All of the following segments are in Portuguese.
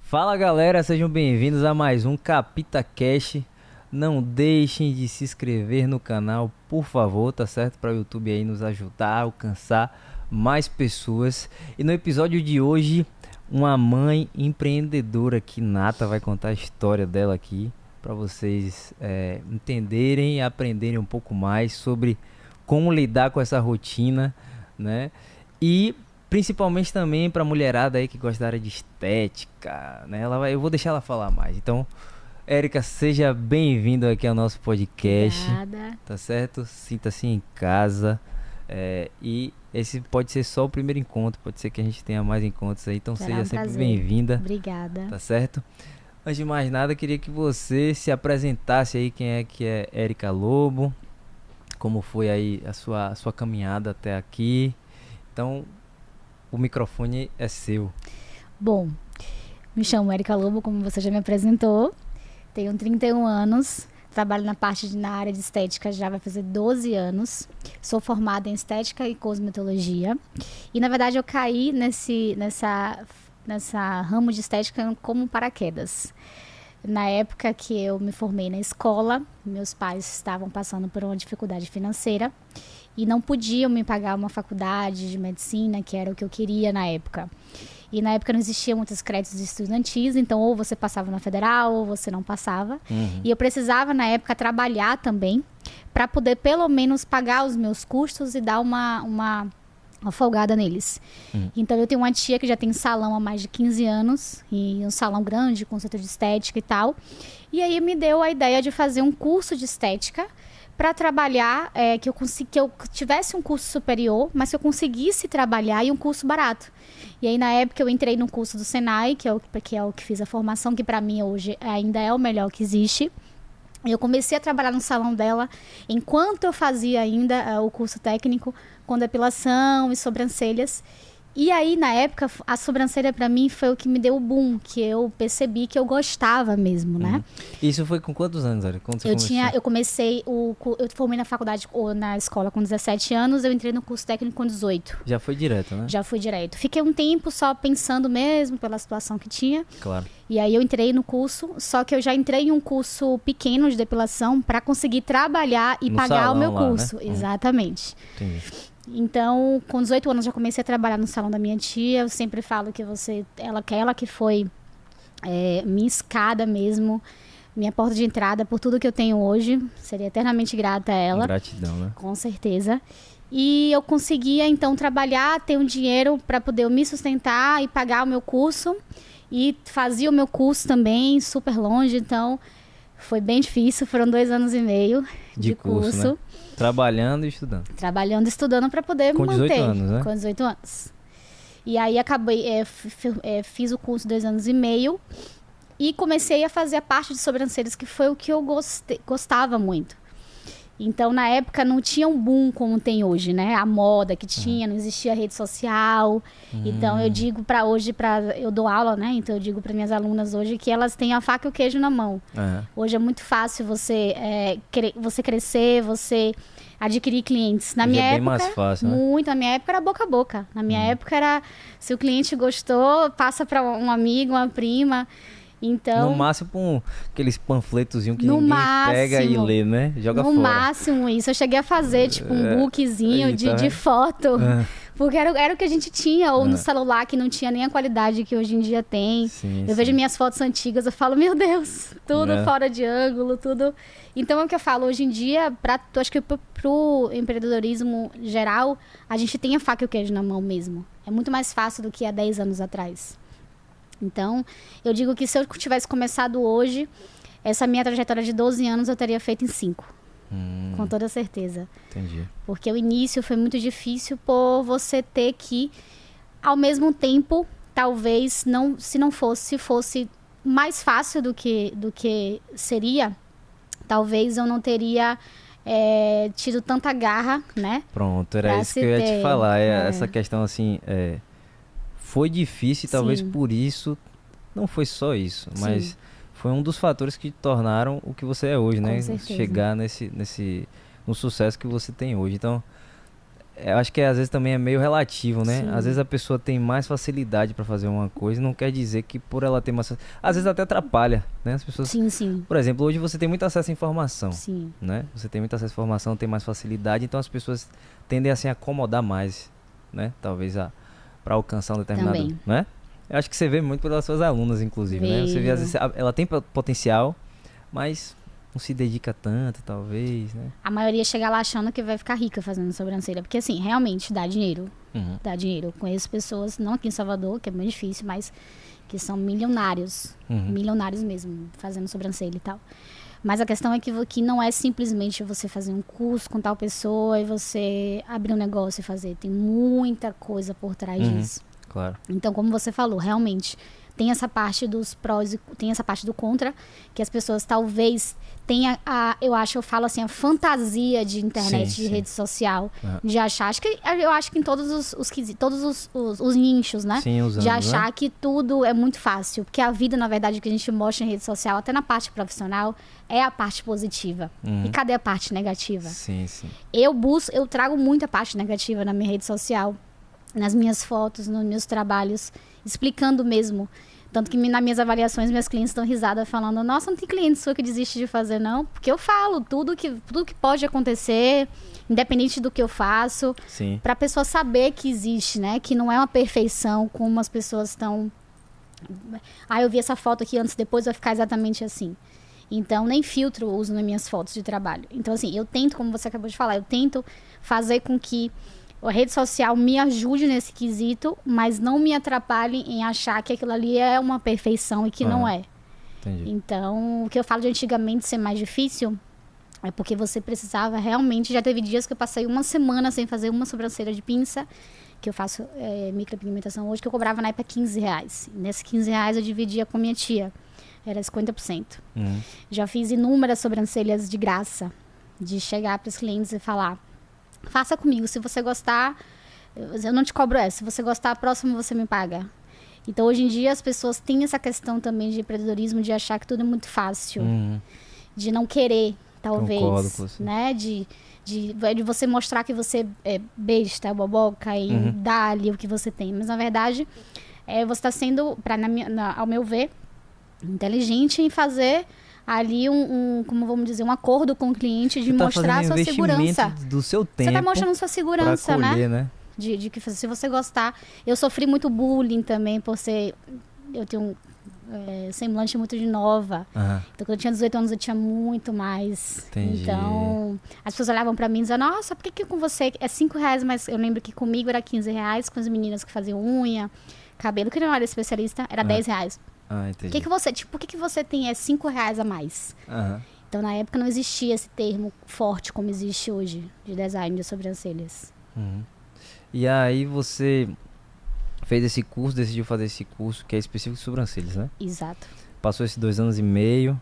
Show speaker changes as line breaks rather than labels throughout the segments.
Fala galera, sejam bem-vindos a mais um Capita Cash. Não deixem de se inscrever no canal, por favor, tá certo? Para o YouTube aí nos ajudar a alcançar mais pessoas. E no episódio de hoje, uma mãe empreendedora aqui, Nata, vai contar a história dela aqui para vocês entenderem e aprenderem um pouco mais sobre como lidar com essa rotina, né? E principalmente também para mulherada aí que gosta da área de estética, né? Eu vou deixar ela falar mais. Então, Érica, seja bem-vindo aqui ao nosso podcast.
Obrigada.
Tá certo? Sinta-se em casa. E esse pode ser só o primeiro encontro, pode ser que a gente tenha mais encontros aí, então
Será
seja
um
sempre
prazer.
bem-vinda.
Obrigada.
Tá certo? Antes de mais nada, queria que você se apresentasse aí, quem é que é Érica Lobo, como foi aí a sua caminhada até aqui. Então, o microfone é seu.
Bom, me chamo Érica Lobo, como você já me apresentou. Tenho 31 anos, trabalho na área de estética já vai fazer 12 anos. Sou formada em estética e cosmetologia. E, na verdade, eu caí nessa ramo de estética como paraquedas. Na época que eu me formei na escola, meus pais estavam passando por uma dificuldade financeira e não podiam me pagar uma faculdade de medicina, que era o que eu queria na época. E na época não existiam muitos créditos estudantis, então ou você passava na federal ou você não passava. E eu precisava, na época, trabalhar também para poder, pelo menos, pagar os meus custos e dar uma folgada neles. Então eu tenho uma tia que já tem salão há mais de 15 anos, e um salão grande, com setor de estética e tal. E aí me deu a ideia de fazer um curso de estética para trabalhar, que eu tivesse um curso superior, mas que eu conseguisse trabalhar e um curso barato. E aí na época eu entrei no curso do Senai, que é o que fiz a formação, que para mim hoje ainda é o melhor que existe. Eu comecei a trabalhar no salão dela enquanto eu fazia ainda o curso técnico com depilação e sobrancelhas. E aí, na época, a sobrancelha pra mim foi o que me deu o boom, que eu percebi que eu gostava mesmo, né?
Isso foi com quantos anos, Érica? Quando você começou?
Eu formei na faculdade ou na escola com 17 anos, eu entrei no curso técnico com 18.
Já foi direto, né?
Já fui direto. Fiquei um tempo só pensando mesmo pela situação que tinha.
Claro.
E aí eu entrei no curso, só que eu já entrei em um curso pequeno de depilação para conseguir trabalhar e
No
pagar o
salão
meu
lá,
curso.
né?
Exatamente.
Entendi.
Então, com 18 anos, já comecei a trabalhar no salão da minha tia. Eu sempre falo que ela que foi minha escada mesmo, minha porta de entrada por tudo que eu tenho hoje. Seria eternamente grata a ela.
Gratidão, né?
Com certeza. E eu conseguia, então, trabalhar, ter um dinheiro para poder me sustentar e pagar o meu curso. E fazia o meu curso também, super longe, então foi bem difícil. Foram 2 anos e meio de curso.
Né? Trabalhando e estudando.
Trabalhando e estudando para poder
Com
manter.
18 anos, né?
Com 18 anos. E aí fiz o curso 2 anos e meio e comecei a fazer a parte de sobrancelhas, que foi o que eu gostava muito. Então, na época, não tinha um boom como tem hoje, né? A moda que tinha, não existia rede social. Então, eu digo eu dou aula, né? Então, eu digo para minhas alunas hoje que elas têm a faca e o queijo na mão. Hoje é muito fácil você crescer, você adquirir clientes. Na minha época,
bem mais fácil, né?
muito. Na minha época era boca a boca. Na minha época era, se o cliente gostou, passa para um amigo, uma prima. Então,
no máximo aqueles panfletozinhos que
no
ninguém
máximo,
pega e lê, né? Joga
no
fora.
máximo isso. Eu cheguei a fazer, tipo, um bookzinho de foto. Porque era o que a gente tinha. Ou no celular, que não tinha nem a qualidade que hoje em dia tem.
Sim,
eu vejo minhas fotos antigas, eu falo, meu Deus, tudo fora de ângulo, tudo. Então, é o que eu falo, hoje em dia, acho que pro empreendedorismo geral, a gente tem a faca e o queijo na mão mesmo. É muito mais fácil do que há 10 anos atrás. Então, eu digo que se eu tivesse começado hoje, essa minha trajetória de 12 anos eu teria feito em 5. Com toda certeza.
Entendi.
Porque o início foi muito difícil por você ter que, ao mesmo tempo, talvez, se fosse mais fácil do que seria, talvez eu não teria tido tanta garra, né?
Pronto, era isso que eu ia te falar. Essa questão assim, foi difícil, talvez por isso, não foi só isso, mas foi um dos fatores que tornaram o que você é hoje, né?
certeza.
Chegar no sucesso que você tem hoje. Então, eu acho que às vezes também é meio relativo, né?
Sim.
Às vezes a pessoa tem mais facilidade pra fazer uma coisa, não quer dizer que por ela ter mais... Às vezes até atrapalha, né? As pessoas...
Sim, sim.
Por exemplo, hoje você tem muito acesso à informação,
Sim.
né? Você tem muito acesso à informação, tem mais facilidade, então as pessoas tendem a se acomodar mais, né? Talvez pra alcançar um determinado...
Também.
Né? Eu acho que você vê muito pelas suas alunas, inclusive, né? Você vê, às vezes, ela tem potencial, mas não se dedica tanto, talvez, né?
A maioria chega lá achando que vai ficar rica fazendo sobrancelha. Porque, assim, realmente dá dinheiro.
Uhum.
Dá dinheiro. Eu conheço pessoas, não aqui em Salvador, que é muito difícil, mas que são milionários.
Uhum.
Milionários mesmo, fazendo sobrancelha e tal. Mas a questão é que não é simplesmente você fazer um curso com tal pessoa e você abrir um negócio e fazer. Tem muita coisa por trás disso.
Claro.
Então, como você falou, realmente tem essa parte dos prós e tem essa parte do contra, que as pessoas talvez tenham eu falo assim, a fantasia de internet,
Sim,
de
sim.
rede social,
Uhum.
de achar, eu acho que em todos os nichos, né?
Sim, usando,
de achar
né?
que tudo é muito fácil, porque a vida, na verdade, que a gente mostra em rede social, até na parte profissional, é a parte positiva.
Uhum.
E cadê a parte negativa?
Sim, sim.
Eu trago muita parte negativa na minha rede social, nas minhas fotos, nos meus trabalhos, explicando mesmo. Tanto que nas minhas avaliações, meus clientes dão risada falando, nossa, não tem cliente sua que desiste de fazer, não. Porque eu falo tudo que pode acontecer, independente do que eu faço,
Sim.
para a pessoa saber que existe, né? Que não é uma perfeição, como as pessoas estão... eu vi essa foto aqui antes, depois vai ficar exatamente assim. Então, nem filtro eu uso nas minhas fotos de trabalho. Então, assim, eu tento, como você acabou de falar, eu tento fazer com que a rede social me ajude nesse quesito, mas não me atrapalhe em achar que aquilo ali é uma perfeição e que não é.
Entendi.
Então, o que eu falo de antigamente ser mais difícil é porque você precisava realmente... Já teve dias que eu passei uma semana sem fazer uma sobrancelha de pinça, que eu faço micropigmentação hoje, que eu cobrava na época R$15. Nesses R$15 eu dividia com minha tia. Era 50%.
Uhum.
Já fiz inúmeras sobrancelhas de graça, de chegar para os clientes e falar... Faça comigo, se você gostar, eu não te cobro essa. Se você gostar, a próxima você me paga. Então, hoje em dia, as pessoas têm essa questão também de empreendedorismo, de achar que tudo é muito fácil.
Uhum.
De não querer, talvez.
Concordo com você.
Né? De você mostrar que você é besta, boboca e dar ali o que você tem. Mas, na verdade, você está sendo, ao meu ver, inteligente em fazer... ali como vamos dizer, um acordo com o cliente de mostrar a sua segurança.
Do seu tempo.
Você tá mostrando sua segurança,
pra colher, né?
De que se você gostar. Eu sofri muito bullying também por ser... Eu tenho semblante muito de nova.
Aham.
Então, quando eu tinha 18 anos, eu tinha muito mais.
Entendi.
Então, as pessoas olhavam pra mim e diziam, nossa, por que com você é R$5, mas eu lembro que comigo era R$15, com as meninas que faziam unha, cabelo, que não era especialista, era R$10.
Ah, entendi.
Por que você tem R$5 a mais?
Aham.
Então, na época, não existia esse termo forte como existe hoje, de design de sobrancelhas.
Uhum. E aí você fez esse curso, decidiu fazer esse curso, que é específico de sobrancelhas, né?
Exato.
Passou esses 2 anos e meio,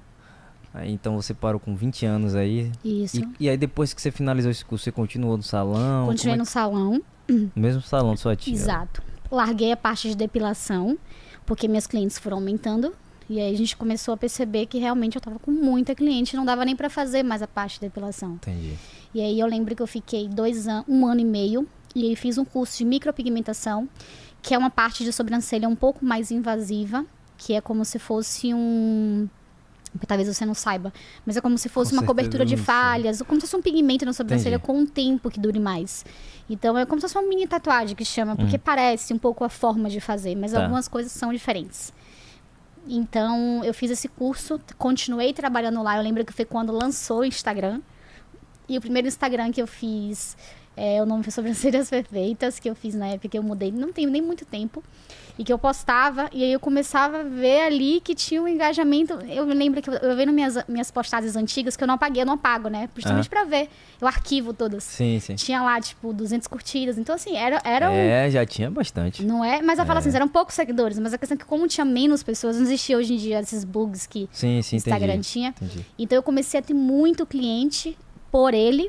aí então você parou com 20 anos aí.
Isso.
E aí depois que você finalizou esse curso, você continuou no salão?
Continuei no salão.
No mesmo salão da sua tia?
Exato. Larguei a parte de depilação, porque meus clientes foram aumentando. E aí a gente começou a perceber que realmente eu tava com muita cliente, não dava nem pra fazer mais a parte de depilação.
Entendi.
E aí eu lembro que eu fiquei 1 ano e meio, e aí fiz um curso de micropigmentação, que é uma parte de sobrancelha um pouco mais invasiva, que é como se fosse talvez você não saiba, mas é como se fosse
Com
uma
certeza
cobertura de
não sei.
falhas, como se fosse um pigmento na sobrancelha
Entendi.
com um tempo que dure mais. Então é como se fosse uma mini tatuagem que chama, porque parece um pouco a forma de fazer, mas
Tá.
algumas coisas são diferentes. Então eu fiz esse curso, continuei trabalhando lá. Eu lembro que foi quando lançou o Instagram. E o primeiro Instagram que eu fiz, o nome foi Sobrancelhas Perfeitas, que eu fiz na época que eu mudei, não tem nem muito tempo. E que eu postava, e aí eu começava a ver ali que tinha um engajamento. Eu me lembro que eu vendo minhas postagens antigas, que eu não apaguei, eu não apago, né? Justamente pra ver. Eu arquivo todas.
Sim, sim.
Tinha lá, tipo, 200 curtidas. Então, assim, era
Já tinha bastante.
não é? Mas eu falo assim, eram poucos seguidores. Mas a questão é que como tinha menos pessoas, não existia hoje em dia esses bugs que
Sim, sim,
o Instagram
entendi.
tinha.
Entendi.
Então eu comecei a ter muito cliente por ele.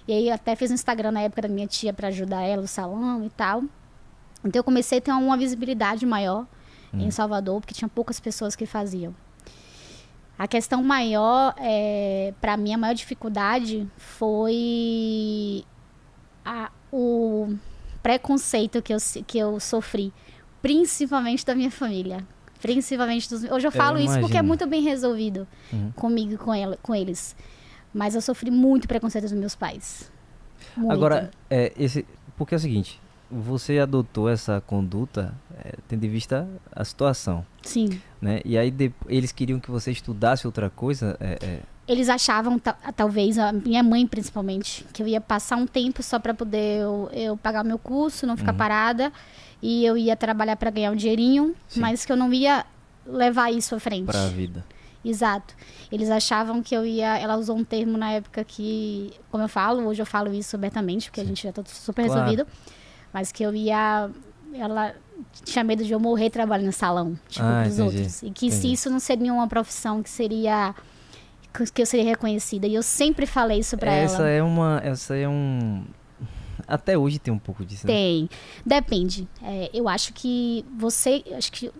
E aí até fiz um Instagram na época da minha tia pra ajudar ela, o salão e tal. Então eu comecei a ter uma visibilidade maior em Salvador, porque tinha poucas pessoas que faziam. A questão maior, pra mim, a maior dificuldade foi o preconceito que eu sofri, principalmente da minha família. Principalmente dos... Hoje eu falo isso porque é muito bem resolvido comigo e com eles. Mas eu sofri muito preconceito dos meus pais. Muito.
Agora, porque é o seguinte, você adotou essa conduta tendo em vista a situação.
Sim.
Né? E aí eles queriam que você estudasse outra coisa?
Eles achavam, talvez, a minha mãe principalmente, que eu ia passar um tempo só para poder eu pagar meu curso, não ficar parada. E eu ia trabalhar para ganhar um dinheirinho, mas que eu não ia levar isso à frente.
Para a vida.
Exato. Eles achavam que eu ia... Ela usou um termo na época que, como eu falo, hoje eu falo isso abertamente, porque a gente já tá super resolvido. Mas que eu ia... Ela tinha medo de eu morrer trabalhando no salão, tipo, pros outros. E que se isso não seria uma profissão que eu seria reconhecida. E eu sempre falei isso pra ela.
Essa é um... Até hoje tem um pouco disso, né?
Tem. Depende. Eu acho que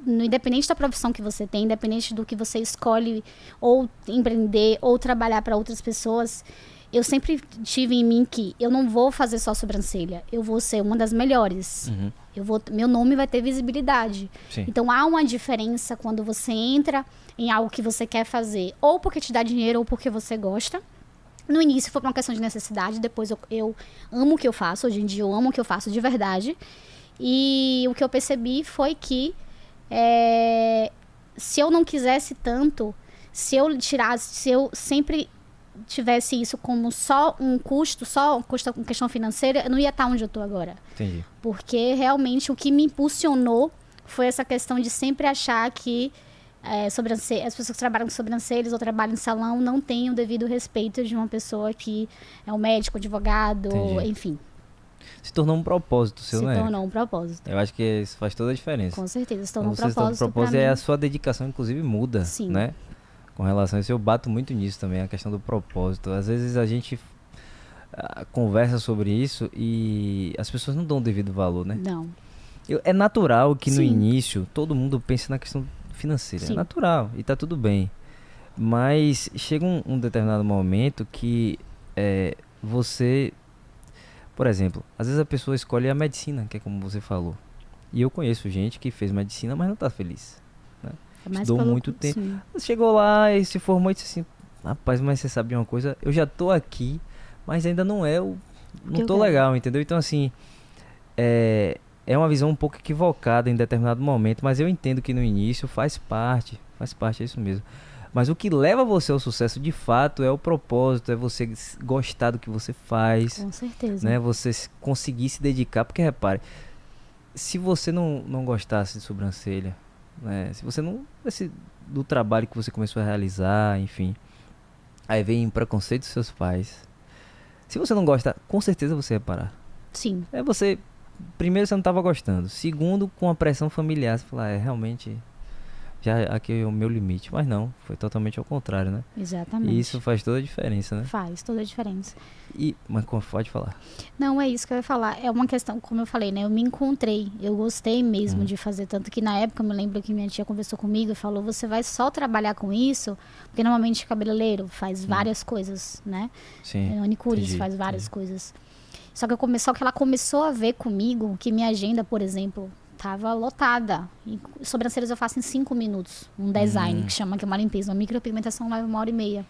independente da profissão que você tem, independente do que você escolhe ou empreender ou trabalhar para outras pessoas, eu sempre tive em mim que eu não vou fazer só sobrancelha. Eu vou ser uma das melhores. Meu nome vai ter visibilidade.
Sim.
Então há uma diferença quando você entra em algo que você quer fazer, ou porque te dá dinheiro ou porque você gosta. No início foi por uma questão de necessidade, depois eu amo o que eu faço, hoje em dia eu amo o que eu faço de verdade. E o que eu percebi foi que se eu não quisesse tanto, se eu sempre tivesse isso como só um custo, só uma questão financeira, eu não ia estar onde eu estou agora.
Entendi.
Porque realmente o que me impulsionou foi essa questão de sempre achar que as pessoas que trabalham com sobrancelhas ou trabalham em salão não têm o devido respeito de uma pessoa que é um médico, advogado, enfim.
Se tornou um propósito seu, né?
Se tornou um propósito.
Eu acho que isso faz toda a diferença.
Com certeza, se tornou um
Quando
propósito.
Se torna um propósito, a sua dedicação, inclusive, muda.
Sim.
Né? Com relação a isso, eu bato muito nisso também, a questão do propósito. Às vezes a gente conversa sobre isso e as pessoas não dão o devido valor, né?
Não.
É natural que no
Sim.
início todo mundo pense na questão financeira. Sim. É natural e tá tudo bem. Mas chega um determinado momento que você... Por exemplo, às vezes a pessoa escolhe a medicina, que é como você falou. E eu conheço gente que fez medicina, mas não tá feliz. Né? Estudou muito tempo. Sim. Chegou lá e se formou e disse assim, rapaz, mas você sabe uma coisa? Eu já tô aqui, mas ainda não não tô legal, entendeu? Então assim, é uma visão um pouco equivocada em determinado momento, mas eu entendo que no início faz parte, é isso mesmo. Mas o que leva você ao sucesso de fato é o propósito, é você gostar do que você faz.
Com certeza.
Né? Você conseguir se dedicar, porque repare, se você não gostasse de sobrancelha, né? Se você não... do trabalho que você começou a realizar, enfim, aí vem preconceito dos seus pais. Se você não gosta, com certeza você ia parar.
Sim.
Primeiro, você não estava gostando. Segundo, com a pressão familiar, você fala, realmente, já aqui é o meu limite. Mas não, foi totalmente ao contrário, né?
Exatamente.
E isso faz toda a diferença, né?
Faz toda a diferença.
Mas pode falar.
Não, é isso que eu ia falar. É uma questão, como eu falei, né? Eu me encontrei. Eu gostei mesmo de fazer. Tanto que na época, eu me lembro que minha tia conversou comigo e falou, você vai só trabalhar com isso? Porque normalmente cabeleireiro faz várias coisas, né?
Sim.
Manicure faz várias coisas. Só que ela começou a ver comigo que minha agenda, por exemplo, tava lotada. E sobrancelhas eu faço em 5 minutos. Um design que chama, que é uma limpeza. Uma micropigmentação leva 1h30.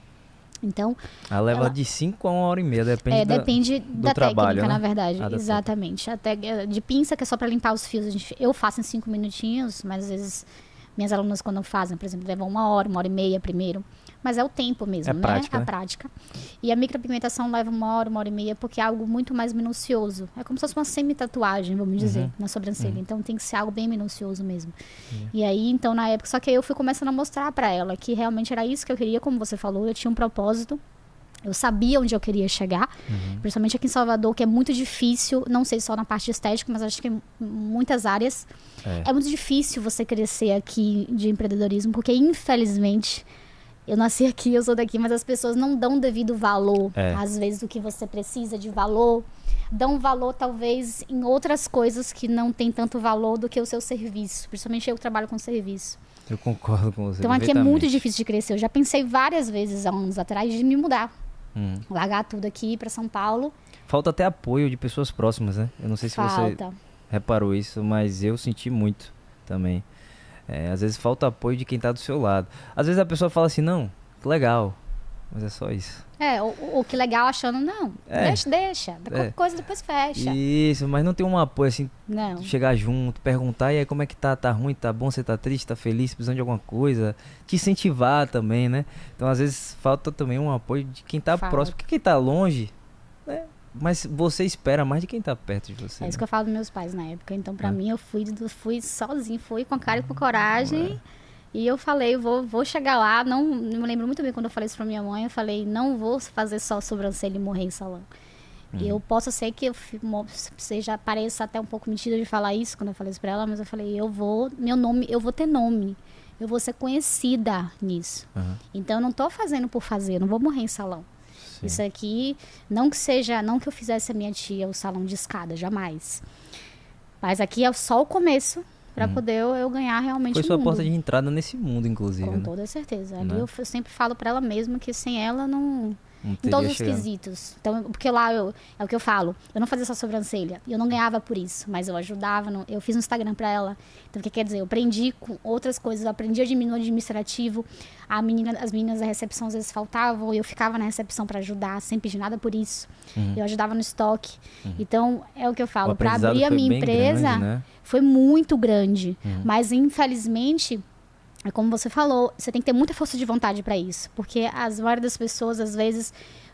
Então...
Leva de 5 a 1h30,
depende
do
da
trabalho,
técnica,
né?
na verdade. Exatamente. Até de pinça, que é só para limpar os fios. Eu faço em 5 minutinhos, mas às vezes minhas alunas quando fazem, por exemplo, levam 1h30 primeiro. Mas é o tempo mesmo, né?
Prática,
a
né?
prática. E a micropigmentação leva 1h30, porque é algo muito mais minucioso. É como se fosse uma semi-tatuagem, vamos dizer, na sobrancelha. Então tem que ser algo bem minucioso mesmo. E aí, então, na época, só que aí eu fui começando a mostrar pra ela que realmente era isso que eu queria, como você falou, eu tinha um propósito. Eu sabia onde eu queria chegar, principalmente aqui em Salvador, que é muito difícil, não sei só na parte estética, mas acho que em muitas áreas. É muito difícil você crescer aqui de empreendedorismo, porque infelizmente... Eu nasci aqui, eu sou daqui, mas as pessoas não dão devido valor, às vezes, do que você precisa de valor. Dão valor, talvez, em outras coisas que não tem tanto valor do que o seu serviço. Principalmente eu que trabalho com serviço.
Eu concordo com você.
Então aqui é muito difícil de crescer. Eu já pensei várias vezes, há anos atrás, de me mudar. Largar tudo aqui para São Paulo.
Falta até apoio de pessoas próximas, né? Eu não sei se você reparou isso, mas eu senti muito também. Às vezes falta apoio de quem tá do seu lado. Às vezes a pessoa fala assim, não, que legal, mas é só isso.
O que legal achando, não, deixa. Qualquer coisa depois fecha.
Isso, mas não tem um apoio assim,
não.
Chegar junto, perguntar, e aí como é que tá ruim, tá bom, você tá triste, tá feliz, precisando de alguma coisa, te incentivar também, né? Então às vezes falta também um apoio de quem tá próximo, porque quem tá longe, né? Mas você espera mais de quem tá perto de você.
É isso que eu falo dos meus pais na época, então pra mim eu fui sozinho, fui com a cara e com coragem. E eu falei, vou chegar lá, não me lembro muito bem quando eu falei isso pra minha mãe, eu falei, não vou fazer só sobrancelha e morrer em salão. Eu posso ser que pareça até um pouco mentira de falar isso quando eu falei isso pra ela, mas eu falei, eu vou ter nome, eu vou ser conhecida nisso. Então eu não tô fazendo por fazer, eu não vou morrer em salão. Sim. Isso aqui, não que eu fizesse a minha tia o salão de escada, jamais. Mas aqui é só o começo. Pra poder eu ganhar realmente o mundo.
Foi sua porta de entrada nesse mundo, inclusive.
Com toda certeza. Ali eu sempre falo pra ela mesma que sem ela não em todos os quesitos. Então, porque lá é o que eu falo. Eu não fazia só sobrancelha. E eu não ganhava por isso. Mas eu ajudava. Eu fiz um Instagram pra ela. Então, o que quer dizer? Eu aprendi com outras coisas. Eu aprendi no administrativo. As meninas da recepção às vezes faltavam. Eu ficava na recepção pra ajudar. Sem pedir nada por isso. Eu ajudava no estoque. Então, é o que eu falo. Pra abrir a minha empresa,
grande, né?
Foi muito grande. Mas, infelizmente... É como você falou, você tem que ter muita força de vontade para isso. Porque a maioria das pessoas, às vezes,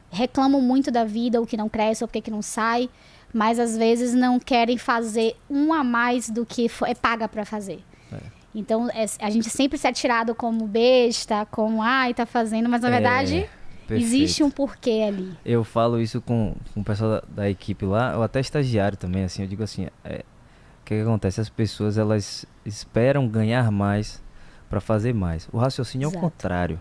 reclamam muito da vida, o que não cresce, ou porque que não sai. Mas, às vezes, não querem fazer um a mais do que é paga para fazer. Então, a gente sempre se é tirado como besta, como, tá fazendo. Mas, na verdade, existe um porquê ali.
Eu falo isso com o pessoal da equipe lá, ou até estagiário também, assim. Eu digo assim, o que acontece? As pessoas, elas esperam ganhar mais para fazer mais. O raciocínio é o contrário.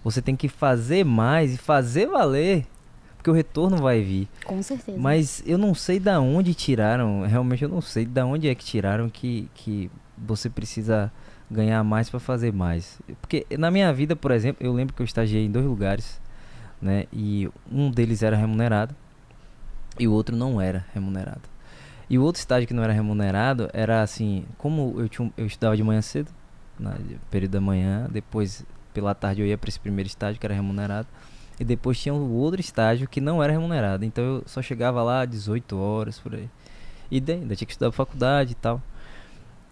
Você tem que fazer mais e fazer valer, porque o retorno vai vir.
Com certeza.
Mas eu não sei da onde tiraram, realmente eu não sei da onde é que tiraram que você precisa ganhar mais para fazer mais. Porque na minha vida, por exemplo, eu lembro que eu estagiei em 2 lugares, né? E um deles era remunerado e o outro não era remunerado. E o outro estágio que não era remunerado era assim, como eu estudava de manhã cedo, no período da manhã, depois pela tarde eu ia para esse primeiro estágio que era remunerado, e depois tinha o outro estágio que não era remunerado, então eu só chegava lá 18 horas por aí, e ainda tinha que estudar faculdade e tal.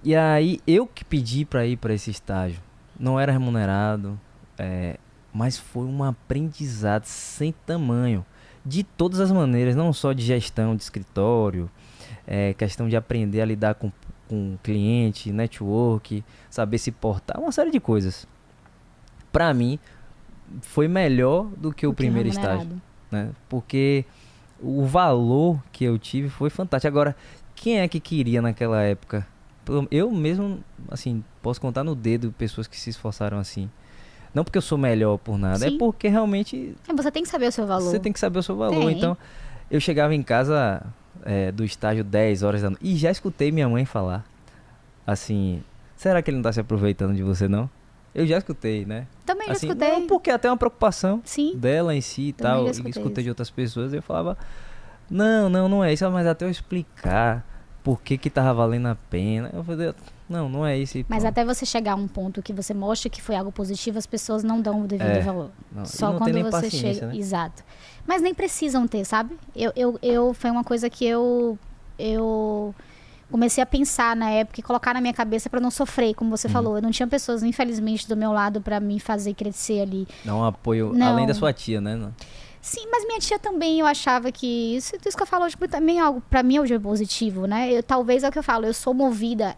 E aí eu que pedi para ir para esse estágio, não era remunerado, mas foi um aprendizado sem tamanho, de todas as maneiras, não só de gestão de escritório, questão de aprender a lidar com cliente, network, saber se portar, uma série de coisas. Pra mim, foi melhor do que o primeiro estágio, né? Porque o valor que eu tive foi fantástico. Agora, quem é que queria naquela época? Eu mesmo, assim, posso contar no dedo pessoas que se esforçaram assim. Não porque eu sou melhor por nada,
Sim.
é porque realmente...
Você tem que saber o seu valor.
Você tem que saber o seu valor. Então, eu chegava em casa... do estágio 10 horas da noite. E já escutei minha mãe falar assim, será que ele não tá se aproveitando de você, não? Eu já escutei, né?
Também
assim,
já escutei.
Não, porque até uma preocupação
dela
em si e tal. Eu escutei de outras pessoas e eu falava, não é isso, mas até eu explicar por que tava valendo a pena. Eu falei, não é isso.
Mas até você chegar a um ponto que você mostra que foi algo positivo, as pessoas não dão o devido valor. Só
não
quando você chega. Né? Exato. Mas nem precisam ter, sabe? Foi uma coisa que eu comecei a pensar na época e colocar na minha cabeça para não sofrer, como você falou. Eu não tinha pessoas, infelizmente, do meu lado para me fazer crescer ali.
Não, um apoio além da sua tia, né? Não.
Sim, mas minha tia também, eu achava que... Isso que eu falo hoje também é algo, pra mim, hoje é positivo, né? Talvez é o que eu falo, eu sou movida,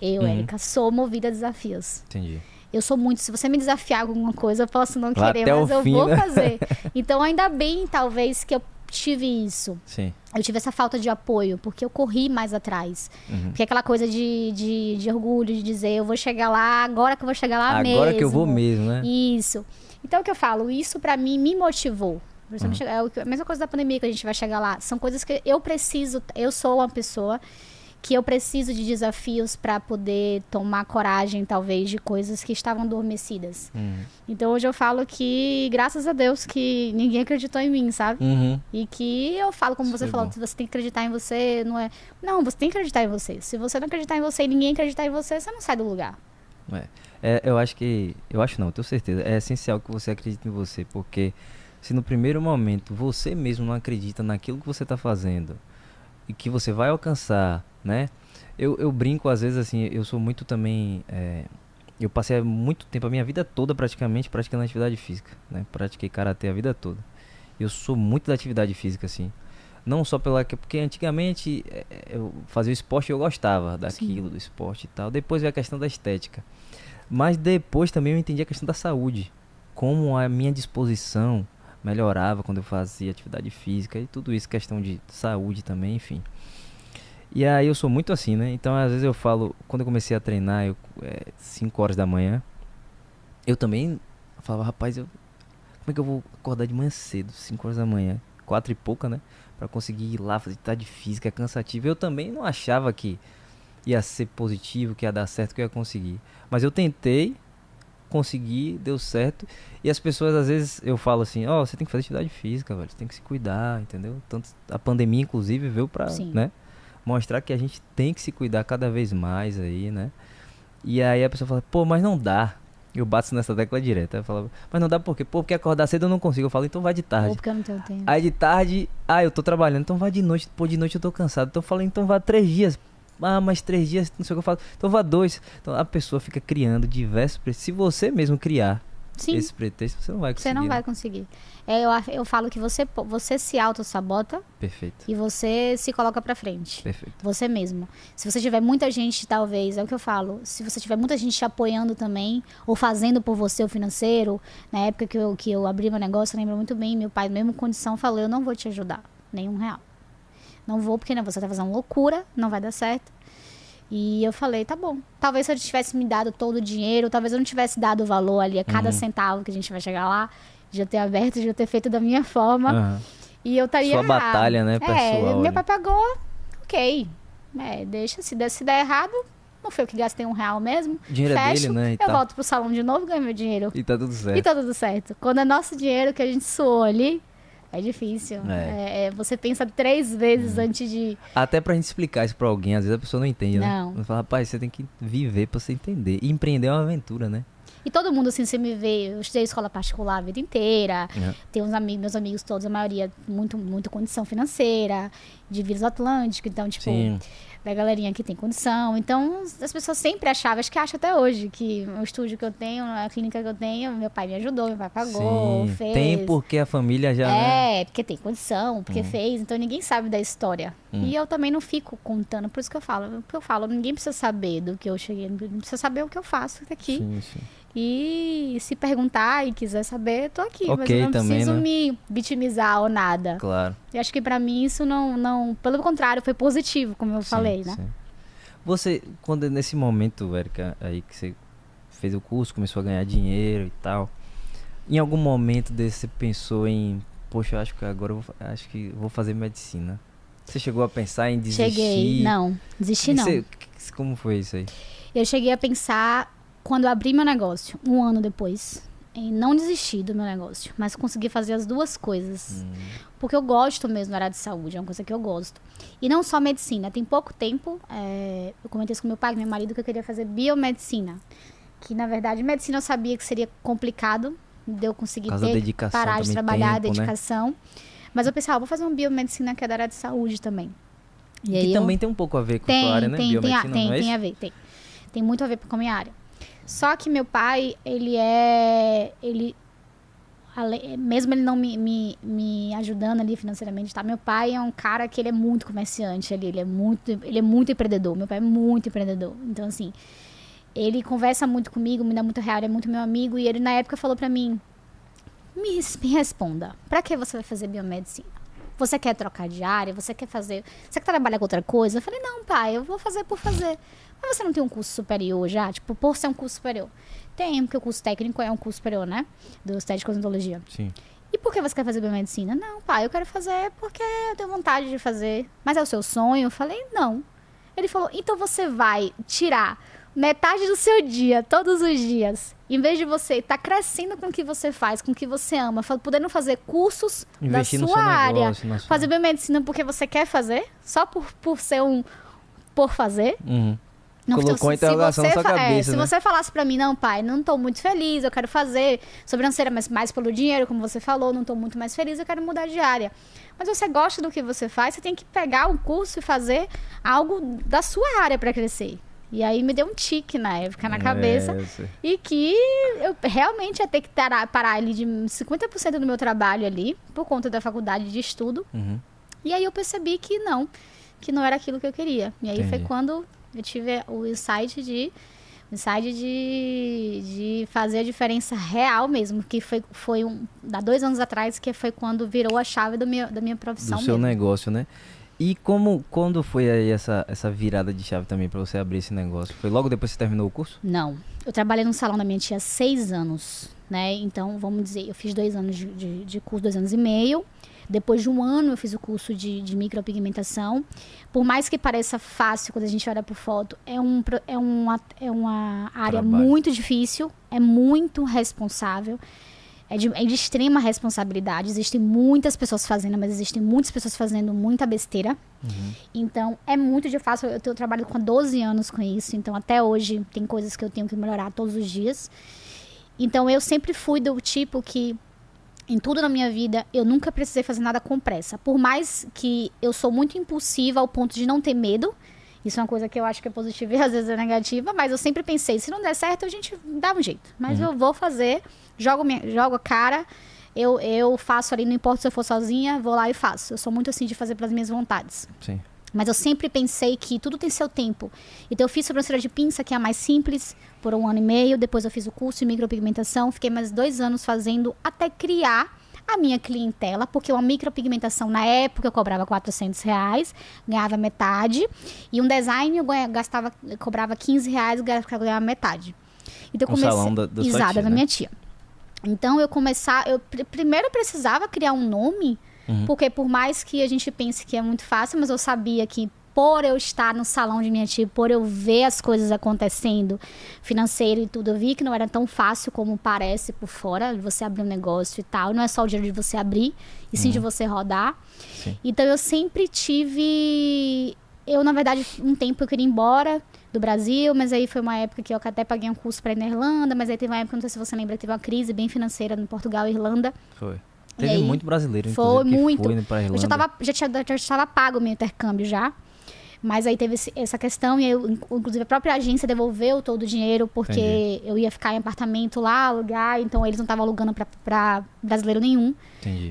Érica, sou movida a desafios.
Entendi.
Eu sou muito, se você me desafiar com alguma coisa, eu posso não
lá
querer, mas eu vou fazer. Então, ainda bem, talvez, que eu tive isso.
Sim.
Eu tive essa falta de apoio, porque eu corri mais atrás. Porque aquela coisa de orgulho, de dizer, eu vou chegar lá, agora que eu vou chegar lá mesmo. Agora
que eu vou mesmo, né?
Isso. Então, o que eu falo, isso pra mim me motivou. É a mesma coisa da pandemia que a gente vai chegar lá. São coisas que eu preciso, eu sou uma pessoa que eu preciso de desafios para poder tomar coragem, talvez, de coisas que estavam adormecidas. Então, hoje eu falo que, graças a Deus, que ninguém acreditou em mim, sabe? E que eu falo, como você falou, se você tem que acreditar em você, não é... Não, você tem que acreditar em você. Se você não acreditar em você e ninguém acreditar em você, você não sai do lugar.
Eu acho que... Eu acho não, tenho certeza. É essencial que você acredite em você, porque se no primeiro momento você mesmo não acredita naquilo que você está fazendo e que você vai alcançar, né? Eu brinco às vezes assim, eu sou muito também... eu passei muito tempo, a minha vida toda praticamente, praticando atividade física, né? Pratiquei karatê a vida toda. Eu sou muito da atividade física, assim. Não só porque antigamente eu fazia o esporte e eu gostava daquilo, do esporte e tal. Depois veio a questão da estética. Mas depois também eu entendi a questão da saúde. Como a minha disposição melhorava quando eu fazia atividade física e tudo isso, questão de saúde também, enfim. E aí eu sou muito assim, né? Então às vezes eu falo, quando eu comecei a treinar, 5 horas da manhã, eu também falava, rapaz, como é que eu vou acordar de manhã cedo, 5 horas da manhã, 4 e pouca, né? Pra conseguir ir lá fazer atividade física, é cansativo. Eu também não achava que ia ser positivo, que ia dar certo, que eu ia conseguir. Mas eu tentei, consegui, deu certo. E as pessoas, às vezes, eu falo assim, você tem que fazer atividade física, velho, você tem que se cuidar, entendeu? Tanto a pandemia, inclusive, veio pra, né, mostrar que a gente tem que se cuidar cada vez mais aí, né? E aí a pessoa fala, pô, mas não dá. Eu bato nessa tecla direto. Eu falo, mas não dá por quê? Pô, porque acordar cedo eu não consigo. Eu falo, então vai de tarde.
Ou porque eu não tenho tempo.
Aí de tarde, eu tô trabalhando, então vai de noite. Pô, de noite eu tô cansado. Então eu falo, então vá 3 dias. Mas 3 dias, não sei o que eu falo. Então vá 2. Então a pessoa fica criando diversos pretextos. Se você mesmo criar esse pretexto, você não vai conseguir.
Você não vai conseguir. Eu falo que você se auto-sabota.
Perfeito.
E você se coloca pra frente.
Perfeito.
Você mesmo. Se você tiver muita gente, talvez, é o que eu falo, se você tiver muita gente te apoiando também, ou fazendo por você o financeiro, na época que eu abri meu negócio, eu lembro muito bem, meu pai, mesmo condição, falou, eu não vou te ajudar, nem R$1. Não vou, porque você tá fazendo loucura, não vai dar certo. E eu falei, tá bom. Talvez se eu tivesse me dado todo o dinheiro, talvez eu não tivesse dado o valor ali a cada centavo que a gente vai chegar lá, de eu ter aberto, de eu ter feito da minha forma. E eu estaria...
Sua batalha, né, pessoal?
Meu pai pagou, ok. Deixa, se der errado, não foi eu que gastei R$1 mesmo.
Dinheiro
fecho,
é dele, né?
Eu volto pro salão de novo, ganho meu dinheiro.
E tá tudo certo.
Quando é nosso dinheiro que a gente suou ali, é difícil. Você pensa 3 vezes antes de...
Até pra gente explicar isso pra alguém, às vezes a pessoa não entende, né?
Não.
Você fala, rapaz, você tem que viver pra você entender. E empreender é uma aventura, né?
E todo mundo, assim, você me vê, eu estudei escola particular a vida inteira, tenho meus amigos todos, a maioria, muito condição financeira, de Vila do Atlântico, então, tipo, da galerinha que tem condição. Então, as pessoas sempre achavam, acho que acham até hoje, que o estúdio que eu tenho, a clínica que eu tenho, meu pai me ajudou, meu pai pagou, fez.
Tem porque a família já...
porque tem condição, porque fez, então ninguém sabe da história. E eu também não fico contando, por isso que eu falo, ninguém precisa saber do que eu cheguei, não precisa saber o que eu faço aqui.
Sim.
E se perguntar e quiser saber, tô aqui. Mas
Ok,
eu não
também,
preciso
né?
me vitimizar ou nada.
Claro.
Eu acho que pra mim isso não... Pelo contrário, foi positivo, como eu falei, né?
Sim. Você, quando nesse momento, Érica, aí que você fez o curso, começou a ganhar dinheiro e tal, em algum momento desse você pensou em, poxa, eu acho que agora eu vou fazer medicina? Você chegou a pensar em desistir?
Cheguei, não. Desisti não.
Como foi isso aí?
Eu cheguei a pensar, quando eu abri meu negócio, 1 ano depois, em não desistir do meu negócio, mas conseguir fazer as 2 coisas. Porque eu gosto mesmo da área de saúde, é uma coisa que eu gosto. E não só medicina, tem pouco tempo, eu comentei isso com meu pai, meu marido, que eu queria fazer biomedicina. Que, na verdade, medicina eu sabia que seria complicado, de eu conseguir parar de trabalhar, a dedicação. Né? Mas eu pensava, vou fazer uma biomedicina que é da área de saúde também. E
que também tem um pouco a ver com a sua área, né? Biomedicina, não é isso?
Tem a ver, tem. Tem muito a ver com a minha área. Só que meu pai, mesmo ele não me ajudando ali financeiramente, tá? Meu pai é um cara que ele é muito comerciante ali, ele é muito empreendedor. Meu pai é muito empreendedor. Então, assim, ele conversa muito comigo, me dá muito real, ele é muito meu amigo. E ele, na época, falou pra mim, me responda, pra que você vai fazer biomedicina? Você quer trocar de área? Você quer trabalhar com outra coisa? Eu falei, não, pai, eu vou fazer por fazer. Mas você não tem um curso superior já? Tipo, por ser um curso superior? Tem, porque o curso técnico é um curso superior, né? Do estética e cosmetologia.
Sim.
E por que você quer fazer biomedicina? Não, pai, eu quero fazer porque eu tenho vontade de fazer. Mas é o seu sonho? Eu falei, não. Ele falou, então você vai tirar metade do seu dia, todos os dias, em vez de você estar crescendo com o que você faz, com o que você ama, podendo fazer cursos
Investir
da
no
sua
seu
área,
negócio, na sua...
fazer biomedicina porque você quer fazer, só por ser por fazer. Não,
Colocou
então,
a interrogação na sua cabeça,
se
né?
você falasse pra mim, não, pai, não tô muito feliz, eu quero fazer sobrancelha, mas mais pelo dinheiro, como você falou, não tô muito mais feliz, eu quero mudar de área. Mas você gosta do que você faz, você tem que pegar um curso e fazer algo da sua área pra crescer. E aí me deu um tique na época, na cabeça, e que eu realmente ia ter que parar ali de 50% do meu trabalho ali, por conta da faculdade de estudo. E aí eu percebi que não era aquilo que eu queria. E aí foi quando eu tive o insight de fazer a diferença real mesmo, que foi há 2 anos atrás, que foi quando virou a chave da minha profissão.
Do seu negócio, né? E quando foi aí essa virada de chave também para você abrir esse negócio? Foi logo depois que você terminou o curso?
Não. Eu trabalhei no salão da minha tia há 6 anos, né? Então, vamos dizer, eu fiz 2 anos de curso, 2 anos e meio. Depois de 1 ano, eu fiz o curso de micropigmentação. Por mais que pareça fácil quando a gente olha por foto, é uma área muito difícil, é muito responsável. É de extrema responsabilidade. Existem muitas pessoas fazendo, mas existem muitas pessoas fazendo muita besteira. Então, é muito difícil. Eu trabalho com 12 anos com isso. Então, até hoje, tem coisas que eu tenho que melhorar todos os dias. Então, eu sempre fui do tipo que, em tudo na minha vida, eu nunca precisei fazer nada com pressa. Por mais que eu sou muito impulsiva ao ponto de não ter medo. Isso é uma coisa que eu acho que é positiva e às vezes é negativa. Mas eu sempre pensei, se não der certo, a gente dá um jeito. Mas eu vou fazer, jogo a cara, eu faço ali, não importa se eu for sozinha, vou lá e faço. Eu sou muito assim de fazer pelas minhas vontades.
Sim.
Mas eu sempre pensei que tudo tem seu tempo. Então eu fiz sobrancelha de pinça, que é a mais simples, por 1 ano e meio. Depois eu fiz o curso de micropigmentação. Fiquei mais 2 anos fazendo até criar a minha clientela, porque uma micropigmentação na época eu cobrava R$400, ganhava metade, e um design eu cobrava R$15, ganhava metade. Então eu comecei,
salão da sua tia,
da
né?
minha tia. Então eu primeiro precisava criar um nome, porque por mais que a gente pense que é muito fácil, mas eu sabia que por eu estar no salão de minha tia, por eu ver as coisas acontecendo, financeiro e tudo, eu vi que não era tão fácil como parece por fora, você abrir um negócio e tal. Não é só o dinheiro de você abrir, e sim de você rodar.
Sim.
Então, eu sempre tive... na verdade, um tempo eu queria ir embora do Brasil, mas aí foi uma época que eu até paguei um curso para ir na Irlanda, mas aí teve uma época, não sei se você lembra, que teve uma crise bem financeira no Portugal e Irlanda.
Foi. Teve muito brasileiro,
foi
inclusive,
muito.
Que foi pra Irlanda.
Já estava pago o meu intercâmbio já. Mas aí teve essa questão, e eu, inclusive a própria agência devolveu todo o dinheiro, porque eu ia ficar em apartamento lá, alugar, então eles não estavam alugando pra brasileiro nenhum,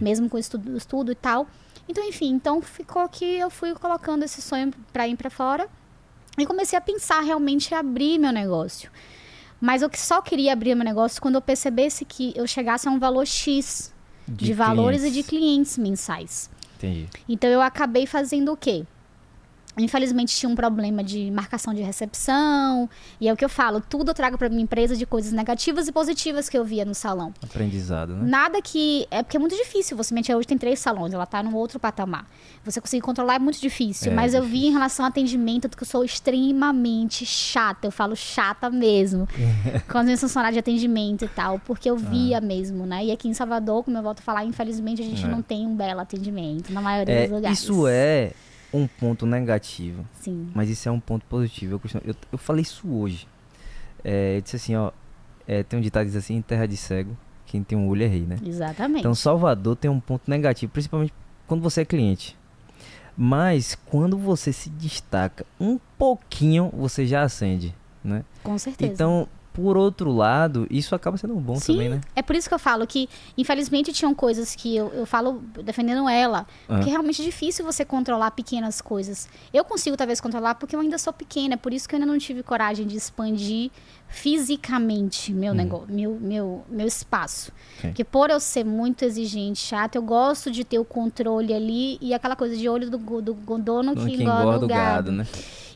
mesmo com estudo e tal. Então, enfim, ficou que eu fui colocando esse sonho pra ir pra fora, e comecei a pensar realmente em abrir meu negócio. Mas eu só queria abrir meu negócio quando eu percebesse que eu chegasse a um valor X de valores e de clientes mensais. Então eu acabei fazendo o quê? Infelizmente tinha um problema de marcação de recepção. E é o que eu falo, tudo eu trago pra minha empresa de coisas negativas e positivas que eu via no salão.
Aprendizado, né?
Nada que... É porque é muito difícil. Você mente, hoje tem 3 salões, ela tá num outro patamar. Você conseguir controlar é muito difícil. Mas eu vi em relação ao atendimento que eu sou extremamente chata. Eu falo chata mesmo. Com as minhas funcionárias de atendimento e tal. Porque eu via mesmo, né? E aqui em Salvador, como eu volto a falar, infelizmente a gente não tem um belo atendimento na maioria dos lugares.
Isso é um ponto negativo.
Sim.
Mas isso é um ponto positivo. Eu falei isso hoje. Eu disse assim, tem um ditado que diz assim, em terra de cego, quem tem um olho é rei, né?
Exatamente.
Então Salvador tem um ponto negativo, principalmente quando você é cliente. Mas quando você se destaca um pouquinho, você já acende, né?
Com certeza.
Então, por outro lado, isso acaba sendo bom também, né?
É por isso que eu falo que, infelizmente, tinham coisas que eu falo defendendo ela, porque é realmente difícil você controlar pequenas coisas. Eu consigo, talvez, controlar porque eu ainda sou pequena, é por isso que eu ainda não tive coragem de expandir fisicamente meu negócio, meu espaço. Porque por eu ser muito exigente, chata, eu gosto de ter o controle ali e aquela coisa de olho do dono que engorda o gado,
né?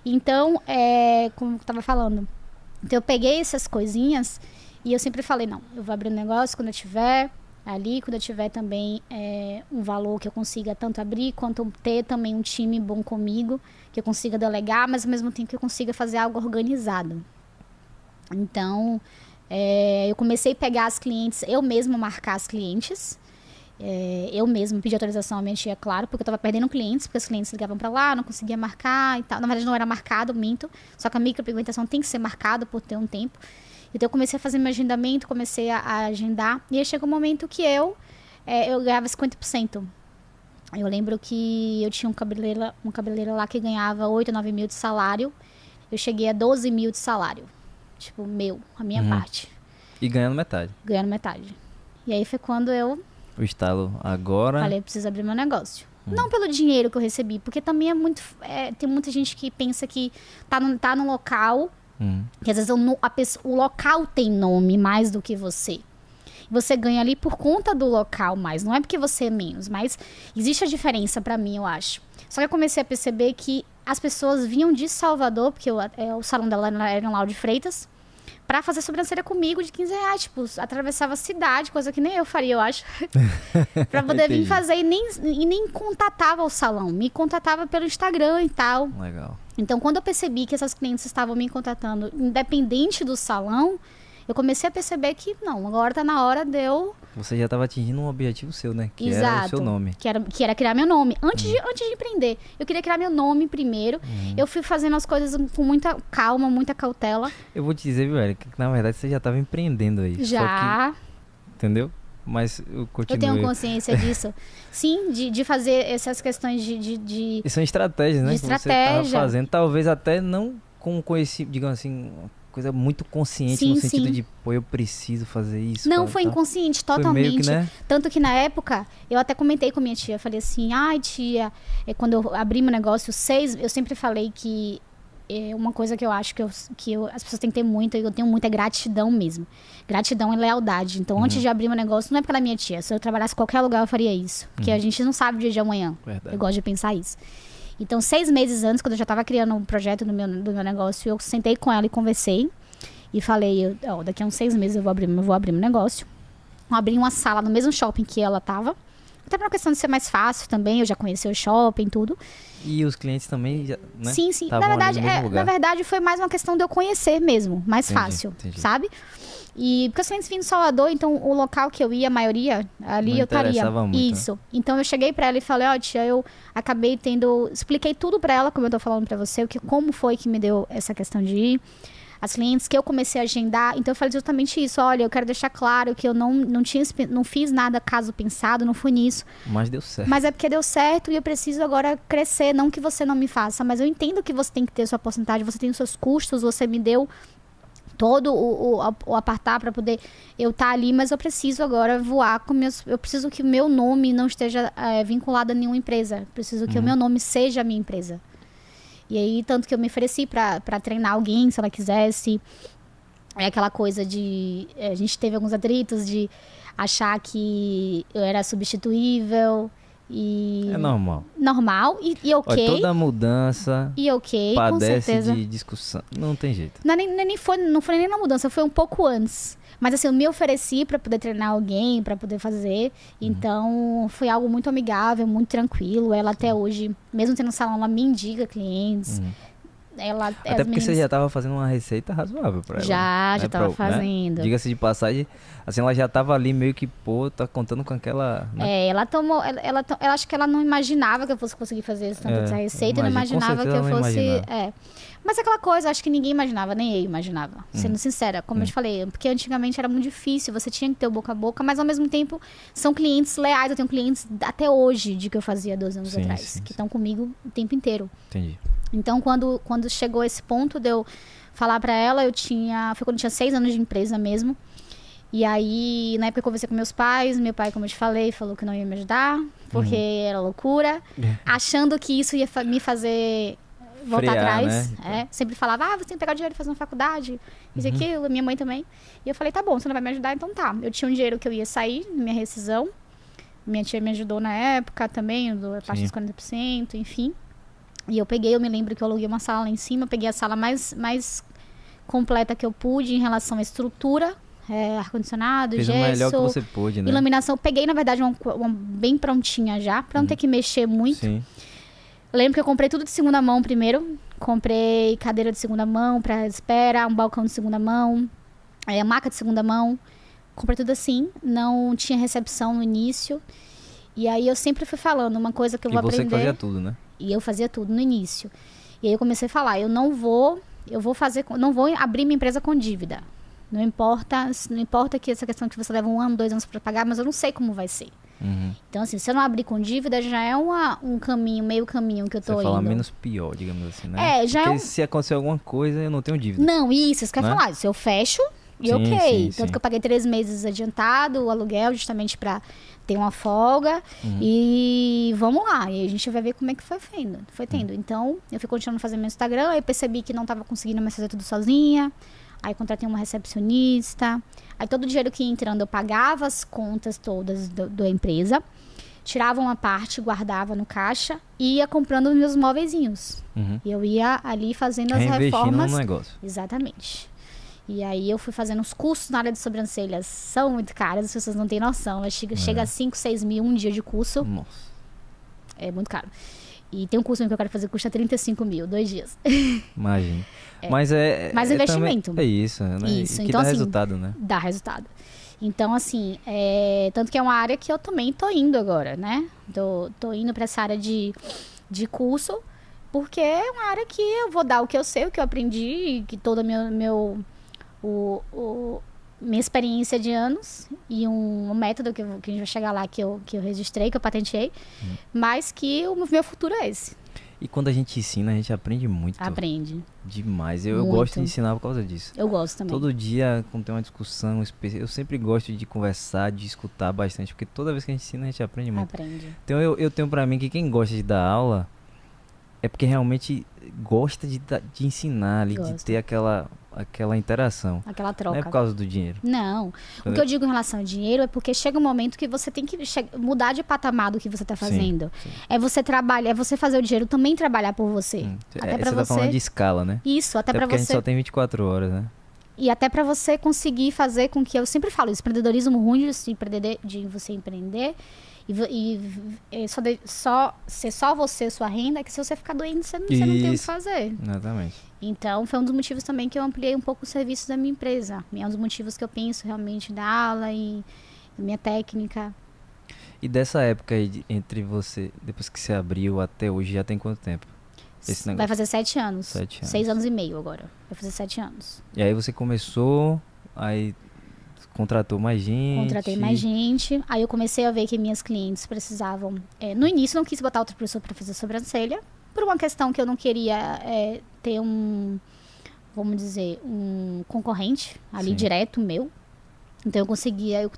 Então, como eu tava falando, então eu peguei essas coisinhas e eu sempre falei, não, eu vou abrir um negócio quando eu tiver ali, quando eu tiver também um valor que eu consiga tanto abrir, quanto ter também um time bom comigo, que eu consiga delegar, mas ao mesmo tempo que eu consiga fazer algo organizado. Então, eu comecei a pegar as clientes, eu mesma marcar as clientes, eu mesma pedi autorização à minha tia, claro, porque eu estava perdendo clientes, porque os clientes ligavam para lá, não conseguia marcar e tal. Na verdade, não era marcado, minto, só que a micropigmentação tem que ser marcada por ter um tempo. Então, eu comecei a fazer meu agendamento, comecei a agendar. E aí chegou um momento que eu ganhava 50%. Eu lembro que eu tinha um cabeleireiro lá que ganhava 8, 9 mil de salário. Eu cheguei a 12 mil de salário. Tipo, a minha parte.
E ganhando metade.
Ganhando metade. E aí foi quando eu...
O estalo agora...
Falei, eu preciso abrir meu negócio. Não pelo dinheiro que eu recebi, porque também é muito... tem muita gente que pensa que tá no local... Que às vezes o local tem nome mais do que você. Você ganha ali por conta do local mais. Não é porque você é menos, mas existe a diferença pra mim, eu acho. Só que eu comecei a perceber que as pessoas vinham de Salvador, porque o salão dela era em Lauro de Freitas, pra fazer sobrancelha comigo de R$15. Tipo, atravessava a cidade, coisa que nem eu faria, eu acho. Pra poder vir fazer e nem contatava o salão. Me contatava pelo Instagram e tal.
Legal.
Então, quando eu percebi que essas clientes estavam me contatando, independente do salão, eu comecei a perceber que, não, agora tá na hora de eu...
Você já estava atingindo um objetivo seu, né? Que
Exato,
era o seu nome.
Que era criar meu nome. Antes de empreender, eu queria criar meu nome primeiro. Eu fui fazendo as coisas com muita calma, muita cautela.
Eu vou te dizer, viu, Eric, que na verdade você já estava empreendendo aí.
Já.
Só que, entendeu? Mas eu continuo.
Eu tenho consciência disso. Sim, de fazer essas questões de...
E são estratégias, né?
De estratégia.
Que você tava fazendo. Talvez até não com conhecimento, digamos assim, uma coisa muito consciente,
sim,
no sentido
sim.
de, pô, eu preciso fazer isso.
Não, foi inconsciente, totalmente.
Foi meio que, né?
Tanto que na época, eu até comentei com minha tia, falei assim, ai tia, quando eu abri meu negócio, eu sempre falei que uma coisa que eu acho que as pessoas têm que ter muito, e eu tenho muita gratidão mesmo. Gratidão e lealdade. Então, antes de abrir meu negócio, não é porque ela é minha tia. Se eu trabalhasse em qualquer lugar, eu faria isso. Porque a gente não sabe o dia de amanhã.
Verdade.
Eu gosto de pensar isso. Então, 6 meses antes, quando eu já estava criando um projeto do meu negócio, eu sentei com ela e conversei. E falei, daqui a uns 6 meses eu vou abrir meu negócio. Eu abri uma sala no mesmo shopping que ela estava. Até por uma questão de ser mais fácil também. Eu já conheci o shopping, tudo.
E os clientes também, já, né?
Sim, sim.
Tavam
Na verdade, foi mais uma questão de eu conhecer mesmo. Mais fácil,
entendi.
sabe? E porque os clientes vinham de Salvador, então o local que eu ia, a maioria, ali eu estaria.
Muito,
isso. Né? Então eu cheguei pra ela e falei, tia, eu acabei expliquei tudo pra ela, como eu tô falando pra você, como foi que me deu essa questão de ir. As clientes que eu comecei a agendar, então eu falei justamente isso. Olha, eu quero deixar claro que eu não fiz nada caso pensado, não fui nisso.
Mas deu certo.
Mas é porque deu certo e eu preciso agora crescer. Não que você não me faça, mas eu entendo que você tem que ter sua porcentagem, você tem os seus custos, você me deu todo o apartar para poder eu estar ali, mas eu preciso agora voar com eu preciso que o meu nome não esteja vinculado a nenhuma empresa. Preciso que o meu nome seja a minha empresa. E aí, tanto que eu me ofereci pra treinar alguém, se ela quisesse. É aquela coisa de... A gente teve alguns atritos de achar que eu era substituível. E...
É normal.
Normal e ok.
Olha, toda mudança
e ok,
padece
com certeza.
de discussão. Não tem jeito.
Não foi nem na mudança, foi um pouco antes. Mas assim, eu me ofereci pra poder treinar alguém, pra poder fazer. Então, foi algo muito amigável, muito tranquilo. Ela até hoje, mesmo tendo salão, ela me indica clientes.
Até porque você já estava fazendo uma receita razoável pra ela.
Já estava fazendo.
Né? Diga-se de passagem, assim, ela já estava ali meio que, tá contando com aquela... Né?
Ela tomou... Ela acho que ela não imaginava que eu fosse conseguir fazer essa receita. Não imaginava que eu fosse... Mas aquela coisa, acho que ninguém imaginava, nem eu imaginava. Sendo sincera, como eu te falei. Porque antigamente era muito difícil, você tinha que ter o boca a boca, mas ao mesmo tempo são clientes leais. Eu tenho clientes até hoje de que eu fazia 12 anos atrás, que estão comigo o tempo inteiro.
Entendi.
Então, quando chegou esse ponto de eu falar pra ela, foi quando eu tinha 6 anos de empresa mesmo. E aí, na época eu conversei com meus pais, meu pai, como eu te falei, falou que não ia me ajudar, porque era loucura, achando que isso ia me fazer voltar atrás. Né? Sempre falava, você tem que pegar dinheiro e fazer uma faculdade, isso e aquilo, minha mãe também. E eu falei, tá bom, você não vai me ajudar, então tá. Eu tinha um dinheiro que eu ia sair, minha rescisão. Minha tia me ajudou na época também, a parte dos 40%, enfim. E eu me lembro que eu aluguei uma sala lá em cima, peguei a sala mais completa que eu pude em relação à estrutura, ar-condicionado,
Fez
gesso.
o melhor que você pôde, né?
Iluminação. Peguei, na verdade, uma bem prontinha já, pra não ter que mexer muito.
Sim.
Lembro que eu comprei tudo de segunda mão primeiro. Comprei cadeira de segunda mão pra espera, um balcão de segunda mão, maca de segunda mão. Comprei tudo assim. Não tinha recepção no início. E aí eu sempre fui falando, uma coisa que eu vou aprender...
E você fazia tudo, né?
E eu fazia tudo no início. E aí eu comecei a falar, não vou abrir minha empresa com dívida. Não importa que essa questão que você leva 1 ano, 2 anos para pagar, mas eu não sei como vai ser.
Uhum.
Então, assim, se eu não abrir com dívida, já é um caminho, meio caminho que eu tô indo.
Você fala menos pior, digamos assim, né?
Já
Porque se acontecer alguma coisa, eu não tenho dívida.
Não, isso quer
Né?
falar. Se eu fecho, e
Sim,
ok.
sim,
Tanto
sim.
que eu paguei 3 meses adiantado, o aluguel, justamente pra ter uma folga. E vamos lá. E a gente vai ver como é que foi tendo. Então, eu fui continuando fazendo meu Instagram, aí percebi que não tava conseguindo mais fazer tudo sozinha. Aí contratei uma recepcionista. Aí todo o dinheiro que ia entrando, eu pagava as contas todas da empresa. Tirava uma parte, guardava no caixa e ia comprando meus móveizinhos.
Uhum.
E eu ia ali fazendo as
Reinvestindo
reformas.
no negócio.
Exatamente. E aí eu fui fazendo os cursos na área de sobrancelhas. São muito caros, as pessoas não têm noção. Chega a 5, 6 mil um dia de curso.
Nossa.
É muito caro. E tem um curso que eu quero fazer que custa 35 mil, 2 dias.
Imagina. Mas
Mais investimento.
É isso, né?
Isso.
E que
Então,
dá
assim,
resultado, né?
Dá resultado. Então, assim, tanto que é uma área que eu também tô indo agora, né? Tô indo pra essa área de curso, porque é uma área que eu vou dar o que eu sei, o que eu aprendi, que toda minha experiência de anos e um método que a gente vai chegar lá, que eu registrei, que eu patenteei, mas que o meu futuro é esse.
E quando a gente ensina, a gente aprende muito.
Aprende.
Demais. Eu
Muito.
gosto de ensinar por causa disso.
Eu gosto também.
Todo dia, quando tem uma discussão, eu sempre gosto de conversar, de escutar bastante, porque toda vez que a gente ensina, a gente aprende muito.
Aprende.
Então eu tenho pra mim que quem gosta de dar aula é porque realmente gosta de ensinar ali, de
Gosta.
ter aquela interação.
Aquela troca.
Não é por causa do dinheiro.
Não. O que eu digo em relação ao dinheiro é porque chega um momento que você tem que mudar de patamar do que você está fazendo.
Sim.
É você trabalhar, é você fazer o dinheiro também trabalhar por você. Até pra
Você tá
você.
falando de escala, né?
Isso, até pra
porque a gente
você.
só tem 24 horas, né?
E até pra você conseguir fazer com que eu sempre falo, isso, empreendedorismo ruim de você empreender ser só você sua renda, é que se você ficar doente, você não tem o que
Isso.
fazer.
Exatamente.
Então, foi um dos motivos também que eu ampliei um pouco os serviços da minha empresa. É um dos motivos que eu penso realmente da aula e minha técnica.
E dessa época aí, entre você, depois que você abriu até hoje, já tem quanto tempo? Esse negócio?
Vai fazer 7 anos.
7 anos.
6 anos e meio agora. Vai fazer 7 anos.
E aí você começou, aí contratou mais gente.
Contratei mais gente. Aí eu comecei a ver que minhas clientes precisavam... no início, não quis botar outra pessoa para fazer sobrancelha. Por uma questão que eu não queria ter vamos dizer, um concorrente ali
Sim.
direto meu. Então eu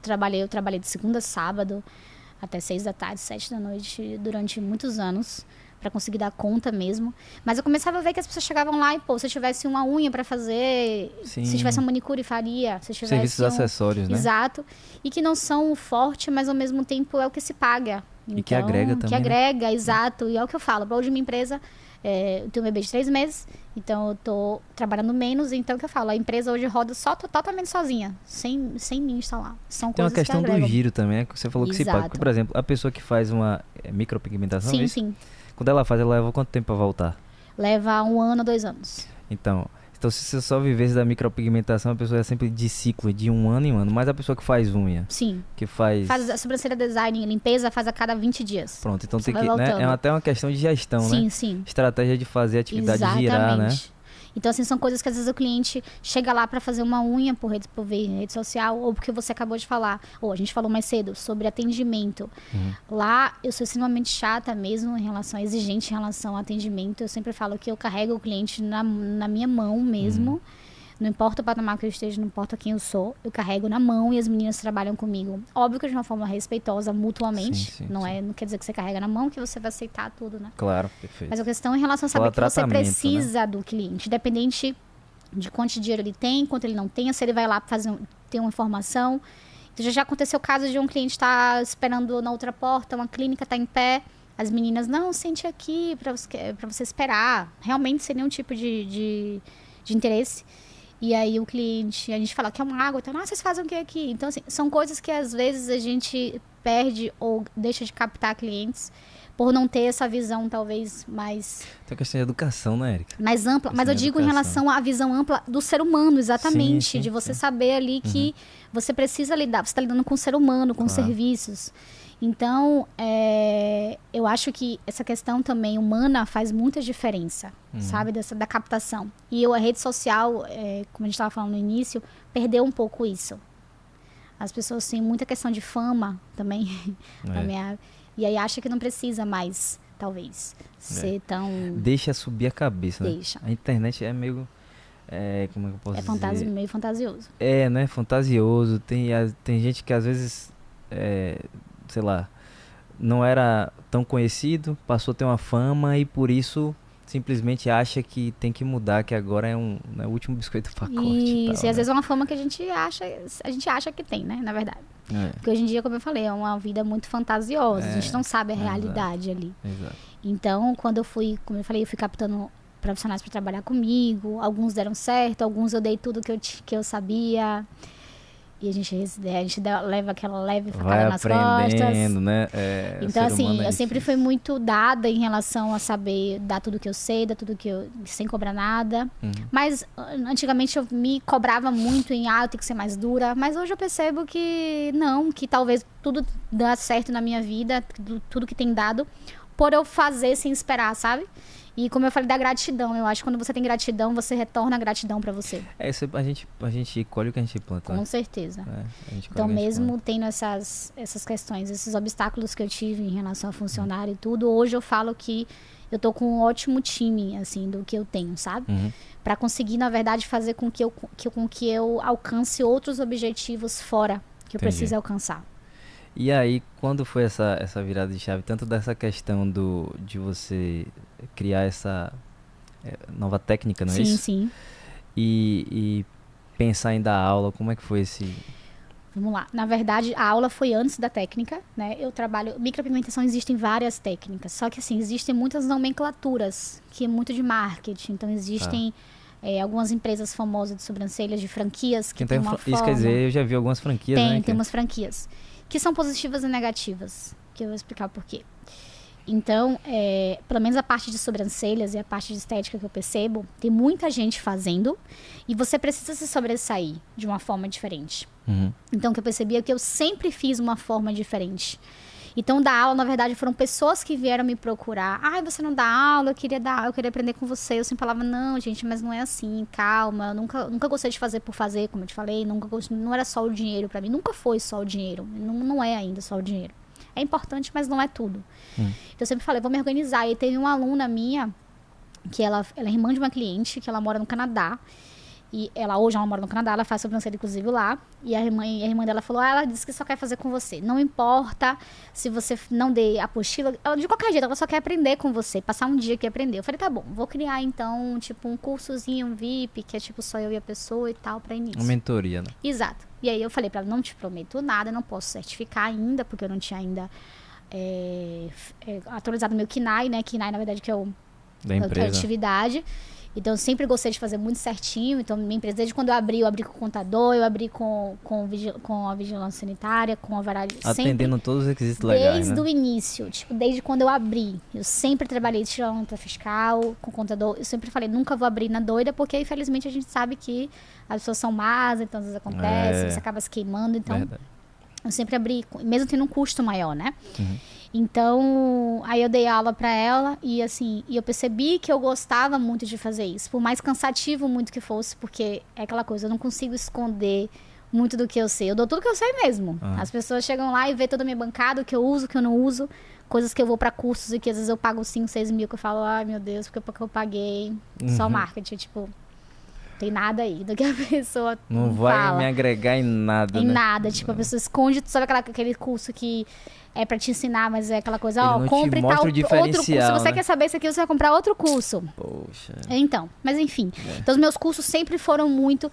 trabalhei de segunda a sábado até 6 da tarde, 7 da noite, durante muitos anos, para conseguir dar conta mesmo. Mas eu começava a ver que as pessoas chegavam lá e, se eu tivesse uma unha para fazer,
Sim.
se tivesse uma manicure, faria. Se tivesse
Serviços acessórios, né?
Exato. E que não são o forte, mas ao mesmo tempo é o que se paga.
E que agrega também,
Que agrega, exato. E é o que eu falo. Para hoje minha empresa, eu tenho um bebê de 3 meses, então eu tô trabalhando menos. Então é o que eu falo, a empresa hoje roda totalmente sozinha, sem mim estar lá. São
Tem uma
coisas
questão
que
do
agregam.
giro também, né? Que você falou que se paga.
Exato.
Porque, por exemplo, a pessoa que faz uma micropigmentação, é
Sim,
isso?
sim.
Quando ela faz, ela leva quanto tempo pra voltar?
Leva 1 ano a 2 anos.
Então, se você só vivesse da micropigmentação, a pessoa é sempre de ciclo, de 1 ano em 1 ano. Mas a pessoa que faz unha,
Sim.
que faz...
Faz a sobrancelha design, limpeza, faz a cada 20 dias.
Pronto, então
Você
tem
vai
que... Né?
voltando.
É até uma questão de gestão,
Sim,
né?
sim.
Estratégia de fazer a atividade girar, né?
Então, assim, são coisas que às vezes o cliente chega lá para fazer uma unha por rede social, ou porque você acabou de falar, ou a gente falou mais cedo, sobre atendimento. Lá, eu sou extremamente chata mesmo exigente em relação ao atendimento. Eu sempre falo que eu carrego o cliente na minha mão mesmo. Não importa o patamar que eu esteja, não importa quem eu sou, eu carrego na mão e as meninas trabalham comigo. Óbvio que de uma forma respeitosa, mutuamente.
Sim,
Não quer dizer que você carrega na mão que você vai aceitar tudo, né?
Claro, perfeito.
Mas a questão é em relação a saber
Fala
que você
tratamento,
precisa do cliente, independente de quanto dinheiro ele tem, quanto ele não tem, se ele vai lá ter uma informação. Então, já aconteceu o caso de um cliente estar esperando na outra porta, uma clínica está em pé, as meninas, não, sente aqui para você esperar, realmente sem nenhum tipo de interesse. E aí o cliente, a gente fala que é uma água, então, vocês fazem o que aqui? Então, assim, são coisas que às vezes a gente perde ou deixa de captar clientes por não ter essa visão, talvez, mais...
Tem a questão de educação, né, Érica?
Mais ampla. Mas eu digo em relação à visão ampla do ser humano, exatamente. Sim, de você saber ali que você precisa lidar, você está lidando com o ser humano, com serviços. Então, eu acho que essa questão também humana faz muita diferença, sabe? Da captação. E a rede social, como a gente estava falando no início, perdeu um pouco isso. As pessoas têm muita questão de fama também, na minha área. E aí acha que não precisa mais, talvez, ser tão...
Deixa subir a cabeça, né?
Deixa.
A internet é meio... como é que eu posso dizer?
Meio fantasioso.
Né? Fantasioso. Tem gente que às vezes, sei lá, não era tão conhecido, passou a ter uma fama e por isso simplesmente acha que tem que mudar, que agora é o último biscoito do pacote.
Isso, e às vezes é uma fama que a gente acha que tem, né? Na verdade. Porque hoje em dia, como eu falei, é uma vida muito fantasiosa. A gente não sabe a realidade ali.
Exato.
Então, quando eu fui, como eu falei, eu fui captando profissionais para trabalhar comigo. Alguns deram certo, alguns eu dei tudo que eu sabia. E a gente leva aquela leve facada nas costas.
Né?
Então, assim, eu sempre fui muito dada em relação a saber dar tudo que eu sei, dar tudo que eu... sem cobrar nada. Mas, antigamente, eu me cobrava muito em, eu tenho que ser mais dura. Mas hoje eu percebo que não, que talvez tudo dá certo na minha vida, tudo que tem dado, por eu fazer sem esperar, sabe? E como eu falei da gratidão, eu acho que quando você tem gratidão, você retorna a gratidão pra você.
A gente colhe o que a gente planta.
Com
né?
certeza. Então, mesmo tendo essas questões, esses obstáculos que eu tive em relação a funcionário e tudo, hoje eu falo que eu tô com um ótimo time, assim, do que eu tenho, sabe? Pra conseguir, na verdade, fazer com que eu alcance outros objetivos fora que eu preciso alcançar.
E aí, quando foi essa virada de chave, tanto dessa questão de você criar essa nova técnica, não é isso?
Sim.
E pensar em dar aula, como é que foi esse...
Vamos lá. Na verdade, a aula foi antes da técnica, né? Eu trabalho... Micropigmentação, existem várias técnicas. Só que, assim, existem muitas nomenclaturas, que é muito de marketing. Então, existem... algumas empresas famosas de sobrancelhas, de franquias, que tem uma forma...
Isso quer dizer, eu já vi algumas franquias, né?
Tem umas franquias. Que são positivas e negativas, que eu vou explicar por quê. Então, pelo menos a parte de sobrancelhas e a parte de estética que eu percebo, tem muita gente fazendo e você precisa se sobressair de uma forma diferente. Então, o que eu percebi é que eu sempre fiz uma forma diferente. Então, da aula, na verdade, foram pessoas que vieram me procurar. Você não dá aula, eu queria aprender com você. Eu sempre falava, não, gente, mas não é assim, calma. Eu nunca gostei de fazer por fazer, como eu te falei. Não era só o dinheiro pra mim. Nunca foi só o dinheiro. Não é ainda só o dinheiro. É importante, mas não é tudo. Então, eu sempre falei, vou me organizar. E teve uma aluna minha, que ela é irmã de uma cliente, que ela mora no Canadá. E hoje ela mora no Canadá, ela faz sobrancelha inclusive lá. E a irmã dela falou, ela disse que só quer fazer com você. Não importa se você não dê apostila. Ela, de qualquer jeito, ela só quer aprender com você. Passar um dia que aprender. Eu falei, tá bom, vou criar então, tipo, um cursozinho, um VIP, que é tipo só eu e a pessoa e tal, pra início.
Uma mentoria, né?
Exato. E aí eu falei pra ela, não te prometo nada, não posso certificar ainda, porque eu não tinha ainda atualizado meu KINAI, né? KINAI, na verdade, que é
da empresa.
A atividade. Então, eu sempre gostei de fazer muito certinho. Então, minha empresa, desde quando eu abri com o contador, eu abri com a vigilância sanitária, com a varagem.
Atendendo todos os requisitos legais,
desde o início, tipo, desde quando eu abri. Eu sempre trabalhei de nota fiscal, com o contador. Eu sempre falei, nunca vou abrir na doida, porque, infelizmente, a gente sabe que as pessoas são más, então, às vezes acontece, você acaba se queimando. Então, verdade. Eu sempre abri, mesmo tendo um custo maior, né? Então, aí eu dei aula pra ela e assim, eu percebi que eu gostava muito de fazer isso, por mais cansativo muito que fosse, porque é aquela coisa, eu não consigo esconder muito do que eu sei, eu dou tudo que eu sei mesmo. As pessoas chegam lá e vê toda a minha bancada, o que eu uso, o que eu não uso, coisas que eu vou pra cursos e que às vezes eu pago 5, 6 mil, que eu falo, ai meu Deus, porque eu paguei só marketing, tipo... Tem nada aí do que a pessoa
não vai
fala.
Me agregar em nada,
Em
né?
nada, tipo, a pessoa esconde, sabe aquele curso que é pra te ensinar, mas é aquela coisa, compre tal outro curso. Se você quer saber isso aqui, você vai comprar outro curso.
Poxa.
Então, mas enfim. Então, os meus cursos sempre foram muito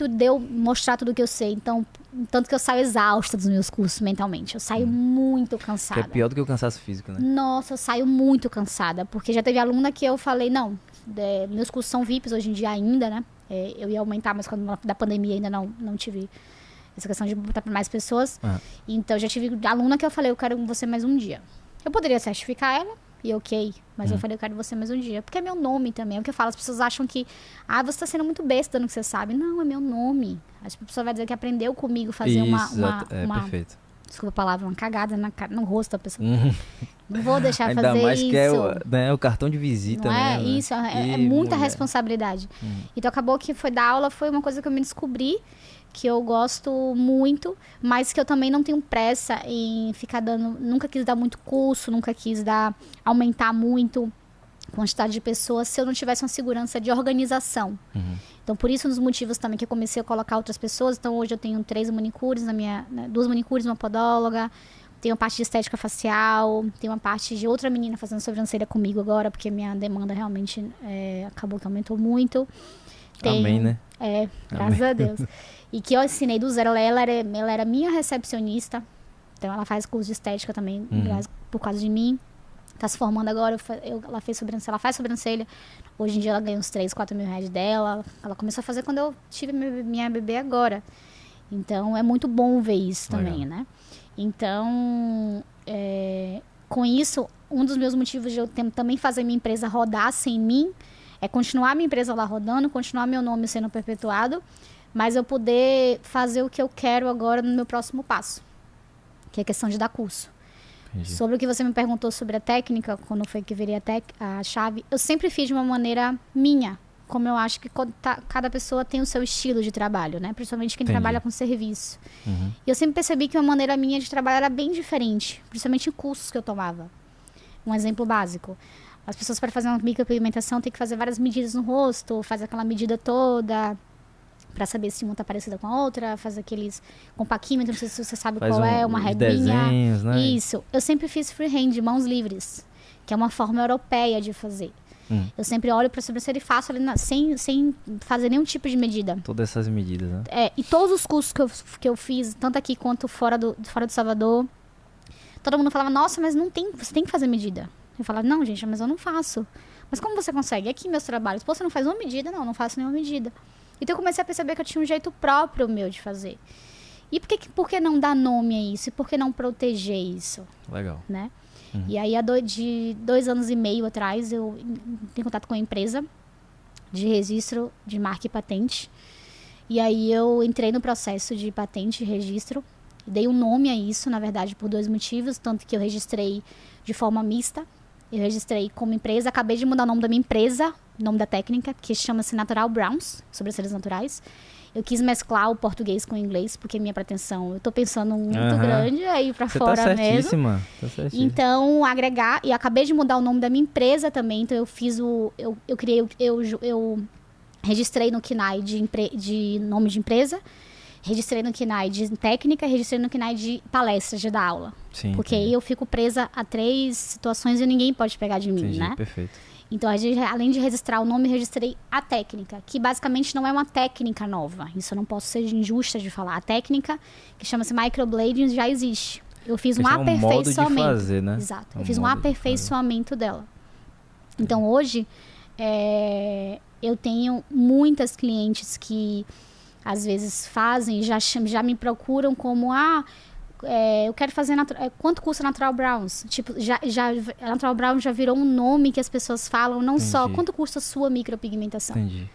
de eu mostrar tudo que eu sei. Então, tanto que eu saio exausta dos meus cursos mentalmente. Eu saio muito cansada.
Que é pior do que o cansaço físico, né?
Nossa, eu saio muito cansada. Porque já teve aluna que eu falei, não, meus cursos são VIPs hoje em dia ainda, né? eu ia aumentar, mas quando da pandemia ainda não tive essa questão de botar para mais pessoas. Então, já tive aluna que eu falei, eu quero você mais um dia. Eu poderia certificar ela, e ok. Mas eu falei, eu quero você mais um dia. Porque é meu nome também. É o que eu falo. As pessoas acham que, você tá sendo muito besta no que você sabe. Não, é meu nome. A pessoa vai dizer que aprendeu comigo fazer uma
perfeito.
Desculpa a palavra, uma cagada no rosto da pessoa. Não vou deixar
ainda
fazer
mais
isso.
que o cartão de visita,
não
né?
Isso, é muita responsabilidade. Então, acabou que dar aula foi uma coisa que eu me descobri, que eu gosto muito, mas que eu também não tenho pressa em ficar dando... Nunca quis dar muito curso, nunca quis aumentar muito a quantidade de pessoas se eu não tivesse uma segurança de organização. Então, por isso, um dos motivos também que eu comecei a colocar outras pessoas. Então, hoje eu tenho 3 manicures, 2 manicures, uma podóloga, tenho a parte de estética facial, tenho uma parte de outra menina fazendo sobrancelha comigo agora, porque minha demanda realmente acabou que aumentou muito.
Amém, né?
Graças a Deus. E que eu ensinei do zero. Ela era minha recepcionista. Então, ela faz curso de estética também, por causa de mim. Tá se formando agora. Ela faz sobrancelha. Hoje em dia, ela ganha uns 3, 4 mil reais dela. Ela começou a fazer quando eu tive minha bebê agora. Então, é muito bom ver isso também, né? Então, com isso, um dos meus motivos de eu também fazer minha empresa rodar sem mim é continuar minha empresa lá rodando, continuar meu nome sendo perpetuado, mas eu poder fazer o que eu quero agora no meu próximo passo, que é a questão de dar curso.
Entendi.
Sobre o que você me perguntou sobre a técnica, quando foi que virei a chave, eu sempre fiz de uma maneira minha, como eu acho que cada pessoa tem o seu estilo de trabalho, né? Principalmente quem trabalha com serviço. E eu sempre percebi que uma maneira minha de trabalhar era bem diferente, principalmente em cursos que eu tomava. Um exemplo básico. As pessoas, para fazer uma micropigmentação, tem que fazer várias medidas no rosto, faz aquela medida toda para saber se uma tá parecida com a outra, faz aqueles compaquímetros, não sei se você sabe qual é, uma reguinha.
Desenhos, né?
Isso. Eu sempre fiz freehand, mãos livres, que é uma forma europeia de fazer. Eu sempre olho para a sobrancelha e faço ali sem fazer nenhum tipo de medida.
Todas essas medidas, né?
E todos os cursos que eu fiz, tanto aqui quanto fora do Salvador, todo mundo falava, nossa, mas você tem que fazer medida. Eu falava, não, gente, mas eu não faço. Mas como você consegue? Aqui meus trabalhos. Pô, você não faz uma medida? Não faço nenhuma medida. Então eu comecei a perceber que eu tinha um jeito próprio meu de fazer. E por que não dar nome a isso? E por que não proteger isso?
Legal.
Né? E aí, de 2 anos e meio atrás, eu tenho contato com uma empresa de registro de marca e patente. E aí eu entrei no processo de patente e registro. Dei um nome a isso, na verdade, por 2 motivos. Tanto que eu registrei de forma mista. Eu registrei como empresa. Acabei de mudar o nome da minha empresa, o nome da técnica, que chama-se Natural Browns, sobrancelhas naturais. Eu quis mesclar o português com o inglês, porque minha pretensão, eu tô pensando muito grande, é ir pra fora mesmo.
Tá certíssima.
Então, agregar, e acabei de mudar o nome da minha empresa também, então eu fiz eu registrei no KNAI de nome de empresa, registrei no KNAI de técnica, registrei no KNAI de palestras, de dar aula.
Sim,
porque aí eu fico presa a 3 situações e ninguém pode pegar de mim, né?
Perfeito.
Então, além de registrar o nome, registrei a técnica, que basicamente não é uma técnica nova. Isso eu não posso ser injusta de falar. A técnica, que chama-se microblading, já existe. Eu fiz um aperfeiçoamento.
É um modo de fazer, né?
Exato. Eu fiz um aperfeiçoamento dela. Então, hoje, eu tenho muitas clientes que, às vezes, fazem, já me procuram como... eu quero fazer... quanto custa Natural Browns? Tipo, Natural Browns já virou um nome que as pessoas falam, não só quanto custa a sua micropigmentação.
Entendi.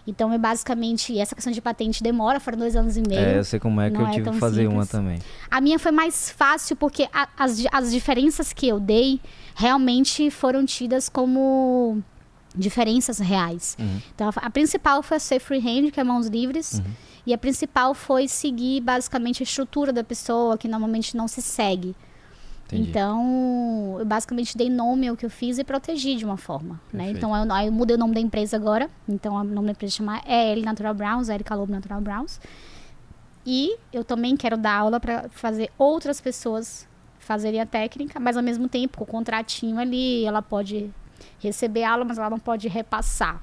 Então, basicamente, essa questão de patente demora, foram 2 anos e meio.
Eu sei como é que eu tive que fazer simples. Uma também.
A minha foi mais fácil, porque as diferenças que eu dei realmente foram tidas como diferenças reais. Então, a principal foi a ser freehand, que é mãos livres. E a principal foi seguir, basicamente, a estrutura da pessoa, que normalmente não se segue. Entendi. Então, eu basicamente dei nome ao que eu fiz e protegi de uma forma. Né? Então, eu mudei o nome da empresa agora. Então, o nome da empresa chama EL Natural Browns, Erika Lobo Natural Browns. E eu também quero dar aula para fazer outras pessoas fazerem a técnica, mas ao mesmo tempo, com o contratinho ali, ela pode receber aula, mas ela não pode repassar.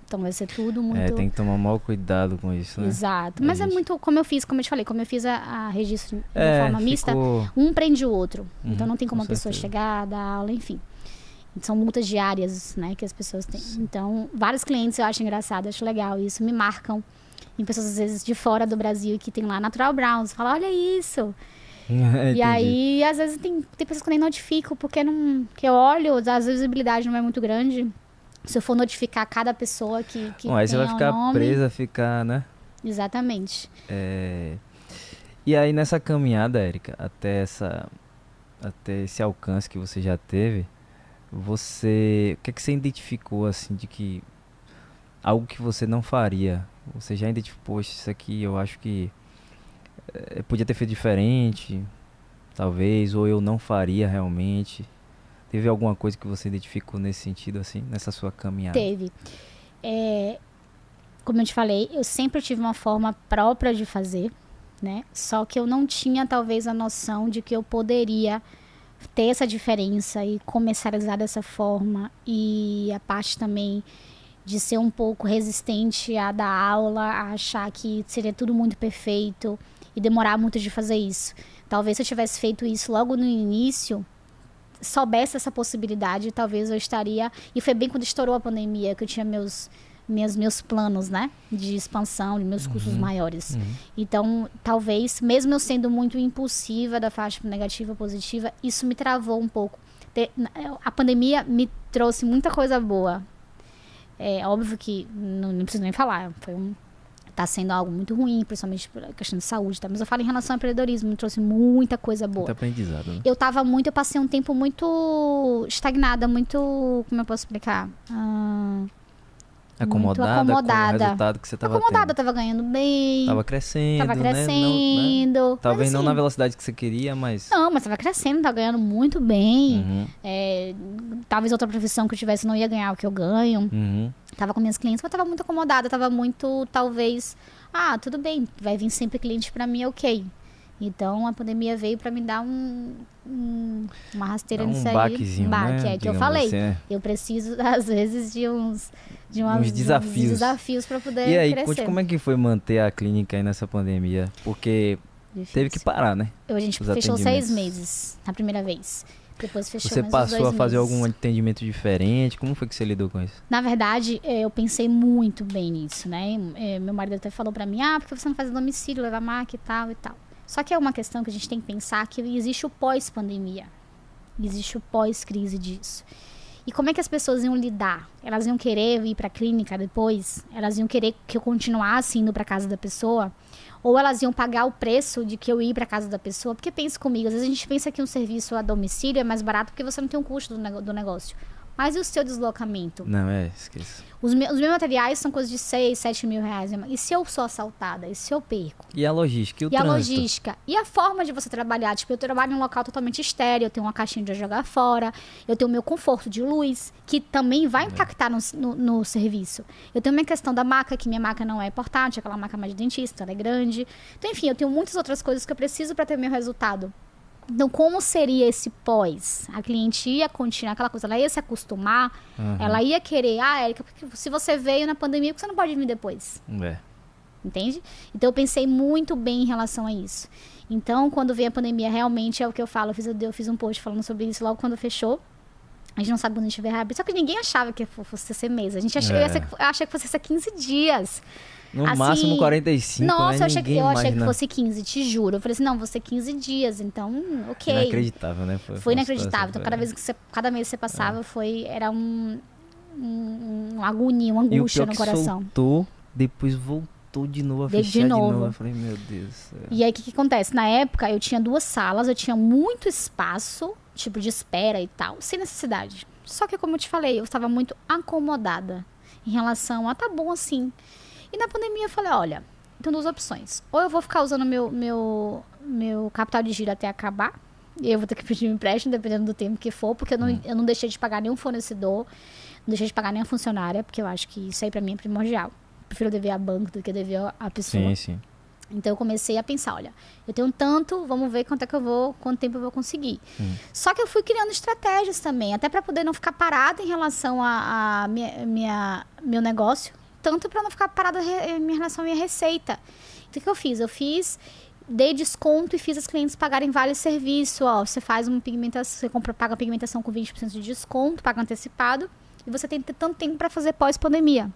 Então vai ser tudo muito...
tem que tomar maior cuidado com isso, né?
Exato. Mas é muito como eu fiz, como eu te falei, como eu fiz a registro de forma mista, um prende o outro. Então não tem como a pessoa chegar, dar aula, enfim. São multas diárias, né, que as pessoas têm. Então, vários clientes eu acho engraçado, acho legal isso, me marcam. Em pessoas, às vezes, de fora do Brasil que tem lá Natural Browns. Fala, olha isso. E aí, às vezes, tem pessoas que eu nem notifico, porque não, que eu olho, às vezes a visibilidade não é muito grande. Se eu for notificar cada pessoa que
Bom, aí você vai ficar
nome,
presa, ficar, né?
Exatamente.
E aí, nessa caminhada, Érica, até esse alcance que você já teve, o que é que você identificou, assim, de que algo que você não faria? Você já identificou, poxa, isso aqui eu acho que podia ter feito diferente, talvez, ou eu não faria realmente. Teve alguma coisa que você identificou nesse sentido, assim, nessa sua caminhada?
Teve. Como eu te falei, eu sempre tive uma forma própria de fazer, né? Só que eu não tinha, talvez, a noção de que eu poderia ter essa diferença e comercializar dessa forma. E a parte também de ser um pouco resistente a dar aula, a achar que seria tudo muito perfeito e demorar muito de fazer isso. Talvez se eu tivesse feito isso logo no início, soubesse essa possibilidade, talvez eu estaria... E foi bem quando estourou a pandemia que eu tinha meus planos, né, de expansão, de meus cursos maiores. Então, talvez, mesmo eu sendo muito impulsiva da faixa negativa positiva, isso me travou um pouco. A pandemia me trouxe muita coisa boa. É óbvio que não preciso nem falar, tá sendo algo muito ruim, principalmente por questão de saúde, tá? Mas eu falo em relação ao empreendedorismo, me trouxe muita coisa boa.
Muito aprendizado, né?
Eu passei um tempo muito estagnada, muito, como eu posso explicar?
Acomodada com o resultado que você estava tendo.
Acomodada, tava ganhando bem.
Tava crescendo,
né? Não,
talvez
assim,
não na velocidade que você queria, mas...
Não, mas tava crescendo, tava ganhando muito bem. Talvez outra profissão que eu tivesse não ia ganhar o que eu ganho. Tava com minhas clientes, mas tava muito acomodada, tava muito, talvez... tudo bem, vai vir sempre cliente pra mim, ok. Então, a pandemia veio pra me dar uma rasteira nisso aí.
Baquezinho,
um baque,
né?
que eu falei.
Assim, né?
Eu preciso, às vezes, de uns desafios para poder crescer.
E aí, conte como é que foi manter a clínica aí nessa pandemia? Porque teve que parar, né?
A gente fechou 6 meses na primeira vez. Depois fechou
Você
mais
passou a fazer
meses.
algum atendimento diferente? Como foi que você lidou com isso?
Na verdade, eu pensei muito bem nisso, né? Meu marido até falou pra mim, por que você não faz a domicílio, levar maca e tal e tal. Só que é uma questão que a gente tem que pensar que existe o pós-pandemia. Existe o pós-crise disso. E como é que as pessoas iam lidar? Elas iam querer ir para a clínica depois? Elas iam querer que eu continuasse indo para casa da pessoa? Ou elas iam pagar o preço de que eu ir para casa da pessoa? Porque pense comigo, às vezes a gente pensa que um serviço a domicílio é mais barato porque você não tem um custo do negócio. Mas e o seu deslocamento?
Não, esqueça.
Os meus materiais são coisas de 6, 7 mil reais. E se eu sou assaltada? E se eu perco?
E a logística?
E a logística? E a forma de você trabalhar? Tipo, eu trabalho em um local totalmente estéreo, eu tenho uma caixinha de jogar fora, eu tenho o meu conforto de luz, que também vai impactar no serviço. Eu tenho minha questão da maca, que minha maca não é portátil, aquela maca mais de dentista, ela é grande. Então, enfim, eu tenho muitas outras coisas que eu preciso para ter meu resultado. Então, como seria esse pós? A cliente ia continuar aquela coisa, ela ia se acostumar, ela ia querer, Érica, porque se você veio na pandemia, por que você não pode vir depois? Entende? Então, eu pensei muito bem em relação a isso. Então, quando veio a pandemia, realmente é o que eu falo, eu fiz um post falando sobre isso logo quando fechou. A gente não sabe quando a gente vai reabrir, só que ninguém achava que fosse ser mês. A gente achava que fosse ser 15 dias.
No máximo 45,
nossa,
né?
eu achei que fosse 15, te juro. Eu falei assim, não, vou ser 15 dias, então, ok.
Inacreditável, né?
Foi inacreditável. Então, cada mês que você passava, era uma agonia, uma angústia no coração.
Soltou, depois voltou de novo a fechar de novo. Eu falei, meu Deus do céu.
E aí, o que acontece? Na época, eu tinha 2 salas, eu tinha muito espaço, tipo, de espera e tal, sem necessidade. Só que, como eu te falei, eu estava muito acomodada em relação a, tá bom assim. E na pandemia eu falei, olha, tem 2 opções. Ou eu vou ficar usando meu capital de giro até acabar, e eu vou ter que pedir um empréstimo, dependendo do tempo que for, porque eu não deixei de pagar nenhum fornecedor, não deixei de pagar nenhuma funcionária, porque eu acho que isso aí pra mim é primordial. Prefiro dever a banco do que dever a pessoa.
Sim, sim.
Então eu comecei a pensar, olha, eu tenho tanto, vamos ver quanto tempo eu vou conseguir. Só que eu fui criando estratégias também, até para poder não ficar parada em relação a meu negócio, tanto para não ficar parada em relação à minha receita. Então o que eu fiz? Eu fiz dei desconto e fiz as clientes pagarem vale serviço. Ó, você faz uma pigmentação, paga a pigmentação com 20% de desconto, paga antecipado, e você tem tanto tempo para fazer pós-pandemia.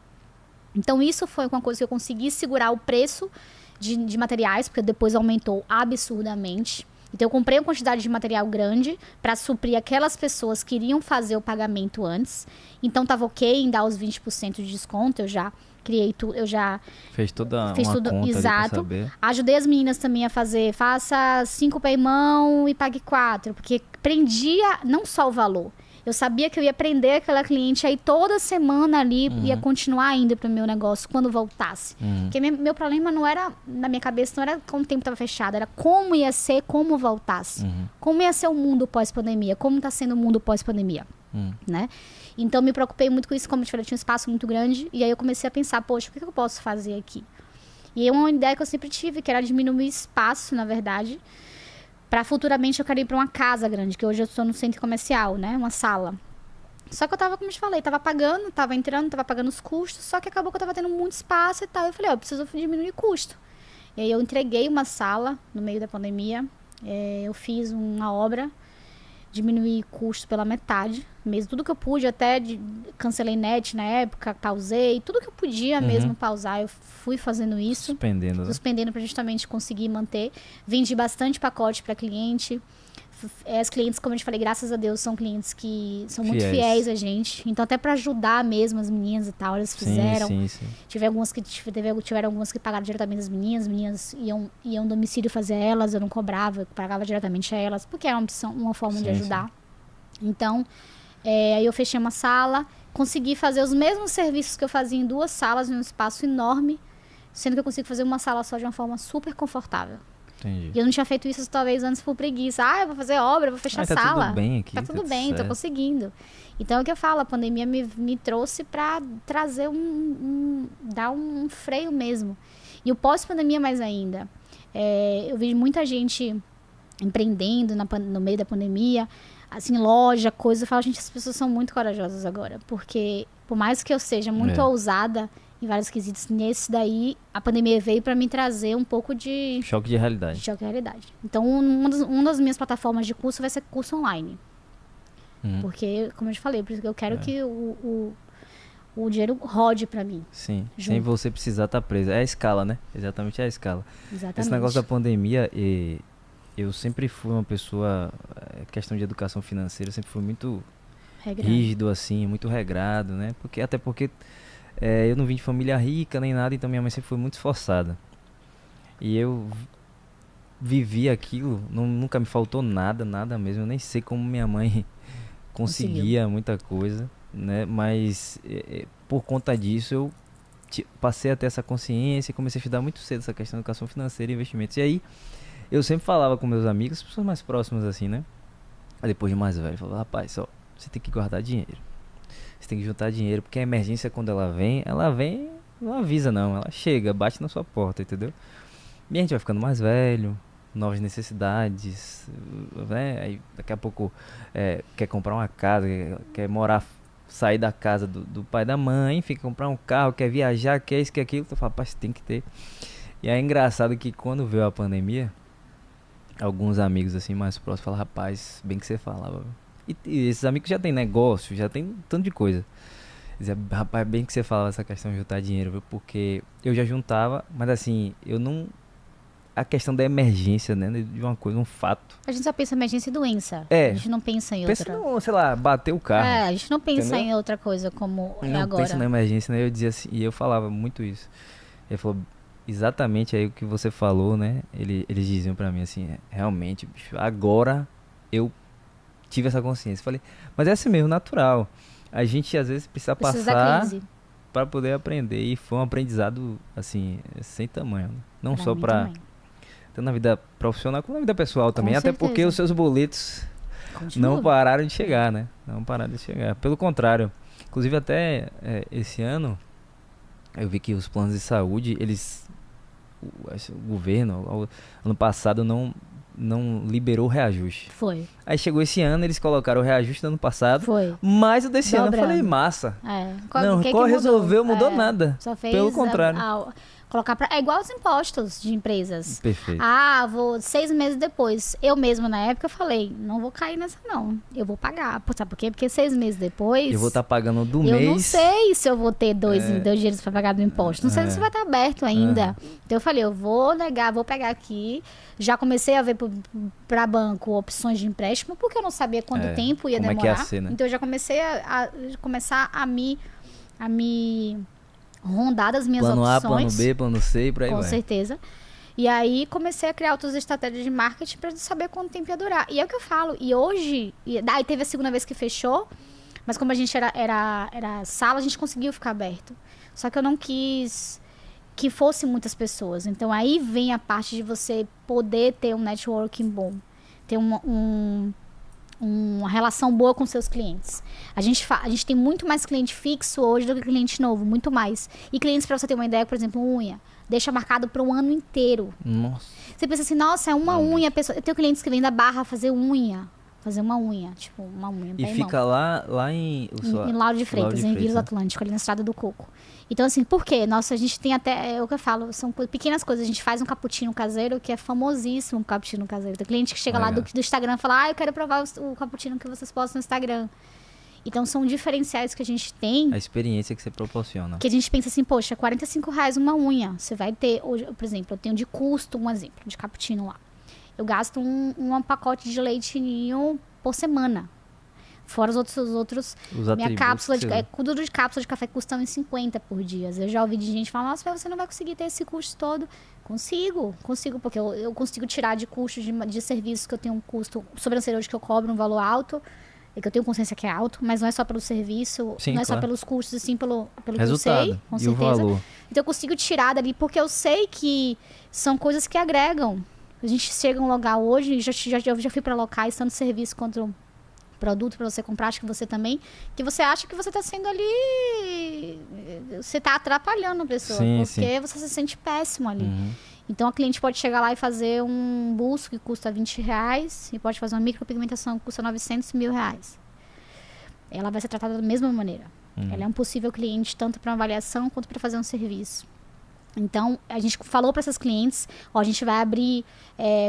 Então, isso foi uma coisa que eu consegui segurar o preço de materiais, porque depois aumentou absurdamente. Então, eu comprei uma quantidade de material grande para suprir aquelas pessoas que iriam fazer o pagamento antes. Então, estava ok em dar os 20% de desconto, eu já criei tudo, eu já...
Fez toda
fiz
uma
tudo,
conta
exato.
ali pra saber.
Ajudei as meninas também a fazer, faça 5 pay mão e pague 4, porque prendia não só o valor. Eu sabia que eu ia prender aquela cliente aí toda semana ali, ia continuar indo pro meu negócio quando voltasse. Porque meu problema não era, na minha cabeça, não era como o tempo estava fechado, era como ia ser, como voltasse. Como ia ser o mundo pós-pandemia, como tá sendo o mundo pós-pandemia, né? Então, me preocupei muito com isso, como eu te falei, tinha um espaço muito grande, e aí eu comecei a pensar, poxa, o que eu posso fazer aqui? E é uma ideia que eu sempre tive, que era diminuir espaço, na verdade, para futuramente eu quero ir para uma casa grande, que hoje eu estou no centro comercial, né? Uma sala. Só que eu tava, como eu te falei, tava pagando, tava entrando, tava pagando os custos, só que acabou que eu tava tendo muito espaço e tal. Eu falei, eu preciso diminuir custo. E aí eu entreguei uma sala no meio da pandemia, eu fiz uma obra, diminuí custo pela metade, mesmo tudo que eu pude, até cancelei net na época, pausei, tudo que eu podia mesmo pausar, eu fui fazendo isso. Suspendendo para justamente conseguir manter. Vendi bastante pacote para cliente. As clientes, como eu te falei, graças a Deus, são clientes que são muito fiéis a gente. Então, até para ajudar mesmo as meninas e tal, eles fizeram.
Sim.
Tiveram algumas que pagaram diretamente as meninas iam domicílio fazer elas, eu não cobrava, eu pagava diretamente a elas, porque é uma forma de ajudar. Então, aí eu fechei uma sala, consegui fazer os mesmos serviços que eu fazia em 2 salas, em um espaço enorme, sendo que eu consigo fazer uma sala só de uma forma super confortável.
Entendi.
E eu não tinha feito isso talvez antes por preguiça. Eu vou fazer obra, eu vou fechar a sala.
Tá tudo bem aqui.
Tá tudo bem, tô conseguindo. Então é o que eu falo, a pandemia me trouxe pra trazer dar um freio mesmo. E o pós-pandemia mais ainda. Eu vi muita gente empreendendo no meio da pandemia, assim, loja, coisa. Eu falo, gente, as pessoas são muito corajosas agora. Porque por mais que eu seja muito ousada em vários quesitos, nesse daí, a pandemia veio para me trazer um pouco de...
Choque de realidade.
Então, uma das minhas plataformas de curso vai ser curso online. Porque, como eu te falei, porque eu quero que o dinheiro rode para mim.
Sim, sem você precisar estar presa. É a escala, né? Exatamente a escala.
Exatamente.
Esse negócio da pandemia, eu sempre fui uma pessoa, questão de educação financeira, eu sempre fui muito rígido, assim, muito regrado, né? Até porque eu não vim de família rica nem nada, então minha mãe sempre foi muito esforçada. E eu vivi aquilo, nunca me faltou nada mesmo. Eu nem sei como minha mãe conseguia muita coisa, né? Mas por conta disso eu passei a ter essa consciência e comecei a estudar muito cedo essa questão de educação financeira e investimentos. E aí eu sempre falava com meus amigos, pessoas mais próximas assim, né? Aí depois de mais velho, eu falava, rapaz, você tem que guardar dinheiro. Você tem que juntar dinheiro, porque a emergência, quando ela vem, não avisa não, ela chega, bate na sua porta, entendeu? E a gente vai ficando mais velho, novas necessidades, né? Aí daqui a pouco quer comprar uma casa, quer morar, sair da casa do pai e da mãe, enfim, comprar um carro, quer viajar, quer isso, quer aquilo, tu fala, rapaz, tem que ter. E é engraçado que quando veio a pandemia, alguns amigos assim mais próximos falaram, rapaz, bem que você falava. E esses amigos já tem negócio, já tem tanto de coisa. Dizia, rapaz, bem que você falava essa questão de juntar dinheiro, viu? Porque eu já juntava, mas assim, eu não... A questão da emergência, né? De uma coisa, um fato.
A gente só pensa em emergência e doença. A gente não pensa em outra.
Pensa no, sei lá, bater o carro.
A gente não pensa em outra coisa como
não
agora.
Pensa na emergência, né? Eu dizia assim, e eu falava muito isso. Ele falou, exatamente aí o que você falou, né? Eles diziam pra mim assim, realmente, bicho, agora eu tive essa consciência. Falei, mas é assim mesmo, natural. A gente às vezes precisa passar para poder aprender. E foi um aprendizado, assim, sem tamanho. Né? Não só para tanto na vida profissional como na vida pessoal também. Até porque os seus boletos não pararam de chegar, né? Não pararam de chegar. Pelo contrário. Inclusive até esse ano, eu vi que os planos de saúde, o governo, ano passado, não liberou o reajuste.
Foi.
Aí chegou esse ano, eles colocaram o reajuste do ano passado.
Foi.
Mas o desse ano eu falei, massa.
Qual
resolveu, mudou nada.
Só fez
pelo contrário.
Colocar é igual os impostos de empresas.
Perfeito.
Ah, vou 6 meses depois. Eu mesma, na época, falei, não vou cair nessa, não. Eu vou pagar. Sabe por quê? Porque 6 meses depois...
Eu vou estar pagando do
eu
mês...
Eu não sei se eu vou ter dois dias para pagar do imposto. Não sei se vai estar aberto ainda. Então, eu falei, eu vou negar, vou pegar aqui. Já comecei a ver para banco opções de empréstimo, porque eu não sabia quanto tempo ia demorar.
É que ia ser, né?
Então, eu já comecei começar a me rondar das minhas
plano
opções.
Plano A, plano B, plano C e por aí vai.
Com certeza. E aí comecei a criar outras estratégias de marketing para saber quanto tempo ia durar. E é o que eu falo. E hoje... Daí teve a segunda vez que fechou, mas como a gente era sala, a gente conseguiu ficar aberto. Só que eu não quis que fosse muitas pessoas. Então aí vem a parte de você poder ter um networking bom. Ter uma relação boa com seus clientes. A gente tem muito mais cliente fixo hoje do que cliente novo, muito mais. E clientes, para você ter uma ideia, por exemplo, unha, deixa marcado para um ano inteiro.
Nossa.
Você pensa assim, nossa, é uma unha. Eu tenho clientes que vêm da Barra fazer unha. Fazer uma unha, tipo, uma unha.
E fica lá em
Lauro de Freitas, em Vila do Atlântico, ali na Estrada do Coco. Então, assim, por quê? Nossa, a gente tem até, é o que eu falo, são pequenas coisas. A gente faz um cappuccino caseiro, que é famosíssimo, um cappuccino caseiro. Tem cliente que chega lá do Instagram e fala, eu quero provar o cappuccino que vocês postam no Instagram. Então, são diferenciais que a gente tem.
A experiência que você proporciona.
Que a gente pensa assim, poxa, R$45 uma unha. Você vai ter, hoje, por exemplo, eu tenho de custo, um exemplo, de cappuccino lá. Eu gasto um pacote de leite ninho por semana. Fora os outros minha cápsula tudo de cápsula de café custa R$1,50 por dia. Eu já ouvi de gente falar, nossa, mas você não vai conseguir ter esse custo todo. Consigo, porque eu consigo tirar de custos de serviços que eu tenho um custo sobrancelha hoje que eu cobro um valor alto, e que eu tenho consciência que é alto, mas não é só pelo serviço, não é só pelos custos, sim pelo
resultado,
que eu sei, com
e
certeza.
O valor.
Então eu consigo tirar dali, porque eu sei que são coisas que agregam. A gente chega em um lugar hoje, eu já fui para locais, tanto serviço quanto produto para você comprar, acho que você também, que você acha que você está sendo ali, você está atrapalhando a pessoa, porque você se sente péssimo ali. Então a cliente pode chegar lá e fazer um buço que custa R$20 e pode fazer uma micropigmentação que custa R$900.000. Ela vai ser tratada da mesma maneira. Ela é um possível cliente tanto para uma avaliação quanto para fazer um serviço. Então, a gente falou para essas clientes, a gente vai abrir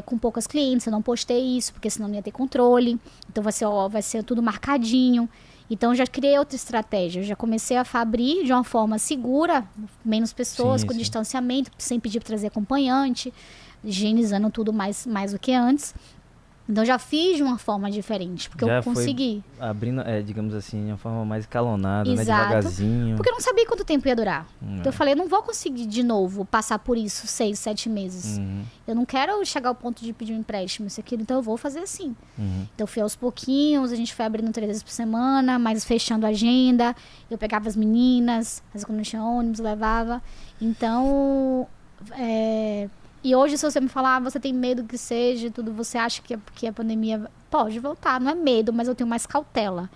com poucas clientes, eu não postei isso, porque senão não ia ter controle. Então, vai ser tudo marcadinho. Então, eu já criei outra estratégia. Eu já comecei a abrir de uma forma segura, menos pessoas, com distanciamento, sem pedir para trazer acompanhante, higienizando tudo mais do que antes. Então, já fiz de uma forma diferente, porque
já
eu consegui.
Abrindo, digamos assim, de uma forma mais escalonada,
exato,
né? Devagarzinho.
Porque eu não sabia quanto tempo ia durar. Então, eu falei, eu não vou conseguir de novo passar por isso 6, 7 meses. Eu não quero chegar ao ponto de pedir um empréstimo, isso aqui, então eu vou fazer assim. Então, fui aos pouquinhos, a gente foi abrindo 3 vezes por semana, mas fechando a agenda. Eu pegava as meninas, às vezes quando não tinha ônibus, levava. Então, e hoje, se você me falar, você tem medo que seja, tudo, você acha que a pandemia pode voltar. Não é medo, mas eu tenho mais cautela.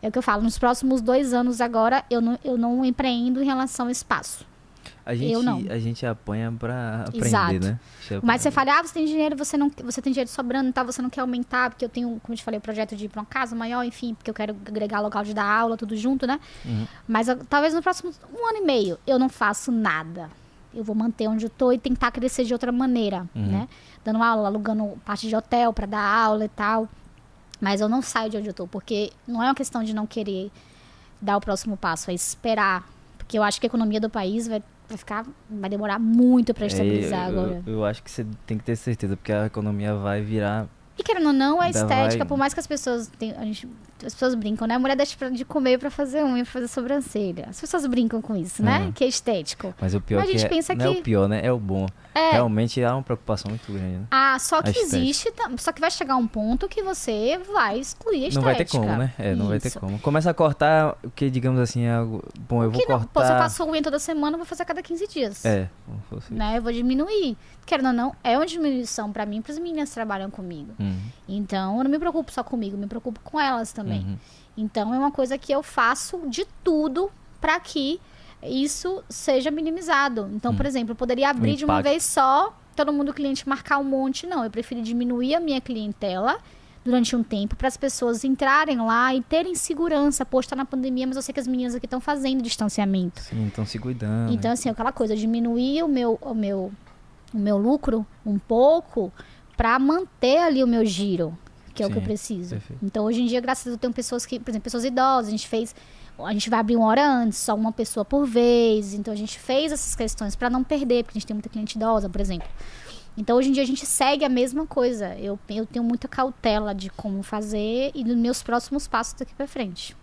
É o que eu falo, nos próximos 2 anos agora, eu não empreendo em relação ao espaço.
A gente apanha pra aprender,
exato,
né?
Mas você fala, você tem dinheiro, você tem dinheiro sobrando, tá? Você não quer aumentar, porque eu tenho, como eu te falei, o projeto de ir pra uma casa maior, enfim, porque eu quero agregar local de dar aula, tudo junto, né? Mas talvez no próximo 1 ano e meio, eu não faço nada. Eu vou manter onde eu tô e tentar crescer de outra maneira, né? Dando aula, alugando parte de hotel para dar aula e tal. Mas eu não saio de onde eu tô, porque não é uma questão de não querer dar o próximo passo, é esperar. Porque eu acho que a economia do país vai demorar muito para estabilizar agora.
Eu acho que você tem que ter certeza, porque a economia vai virar...
E querendo ou não, a estética, por mais que as pessoas... As pessoas brincam, né? A mulher deixa de comer pra fazer unha, pra fazer sobrancelha. As pessoas brincam com isso, né? Que é estético.
Mas o pior não é o pior, né? É o bom. Realmente há uma preocupação muito grande, né?
Só que existe... Só que vai chegar um ponto que você vai excluir a estética.
Não vai ter como, né? Não vai ter como. Começa a cortar o que, digamos assim, é algo... Bom, eu vou cortar...
Se eu faço unha toda semana, eu vou fazer a cada 15 dias. Né? Eu vou diminuir. Querendo ou não, é uma diminuição pra mim e pras meninas que trabalham comigo. Então, eu não me preocupo só comigo, me preocupo com elas também. Então, é uma coisa que eu faço de tudo para que isso seja minimizado. Então, por exemplo, eu poderia abrir de uma vez só, todo mundo cliente marcar um monte. Não, eu prefiro diminuir a minha clientela durante um tempo para as pessoas entrarem lá e terem segurança. Poxa, tá na pandemia, mas eu sei que as meninas aqui estão fazendo distanciamento.
Sim, estão se cuidando.
Então, assim, aquela coisa, diminuir o meu lucro um pouco para manter ali o meu giro, que é o que eu preciso.
Perfeito.
Então, hoje em dia, graças a Deus, eu tenho pessoas que, por exemplo, pessoas idosas, a gente vai abrir 1 hora antes, só uma pessoa por vez. Então, a gente fez essas questões para não perder, porque a gente tem muita cliente idosa, por exemplo. Então, hoje em dia, a gente segue a mesma coisa. Eu tenho muita cautela de como fazer e dos meus próximos passos daqui para frente.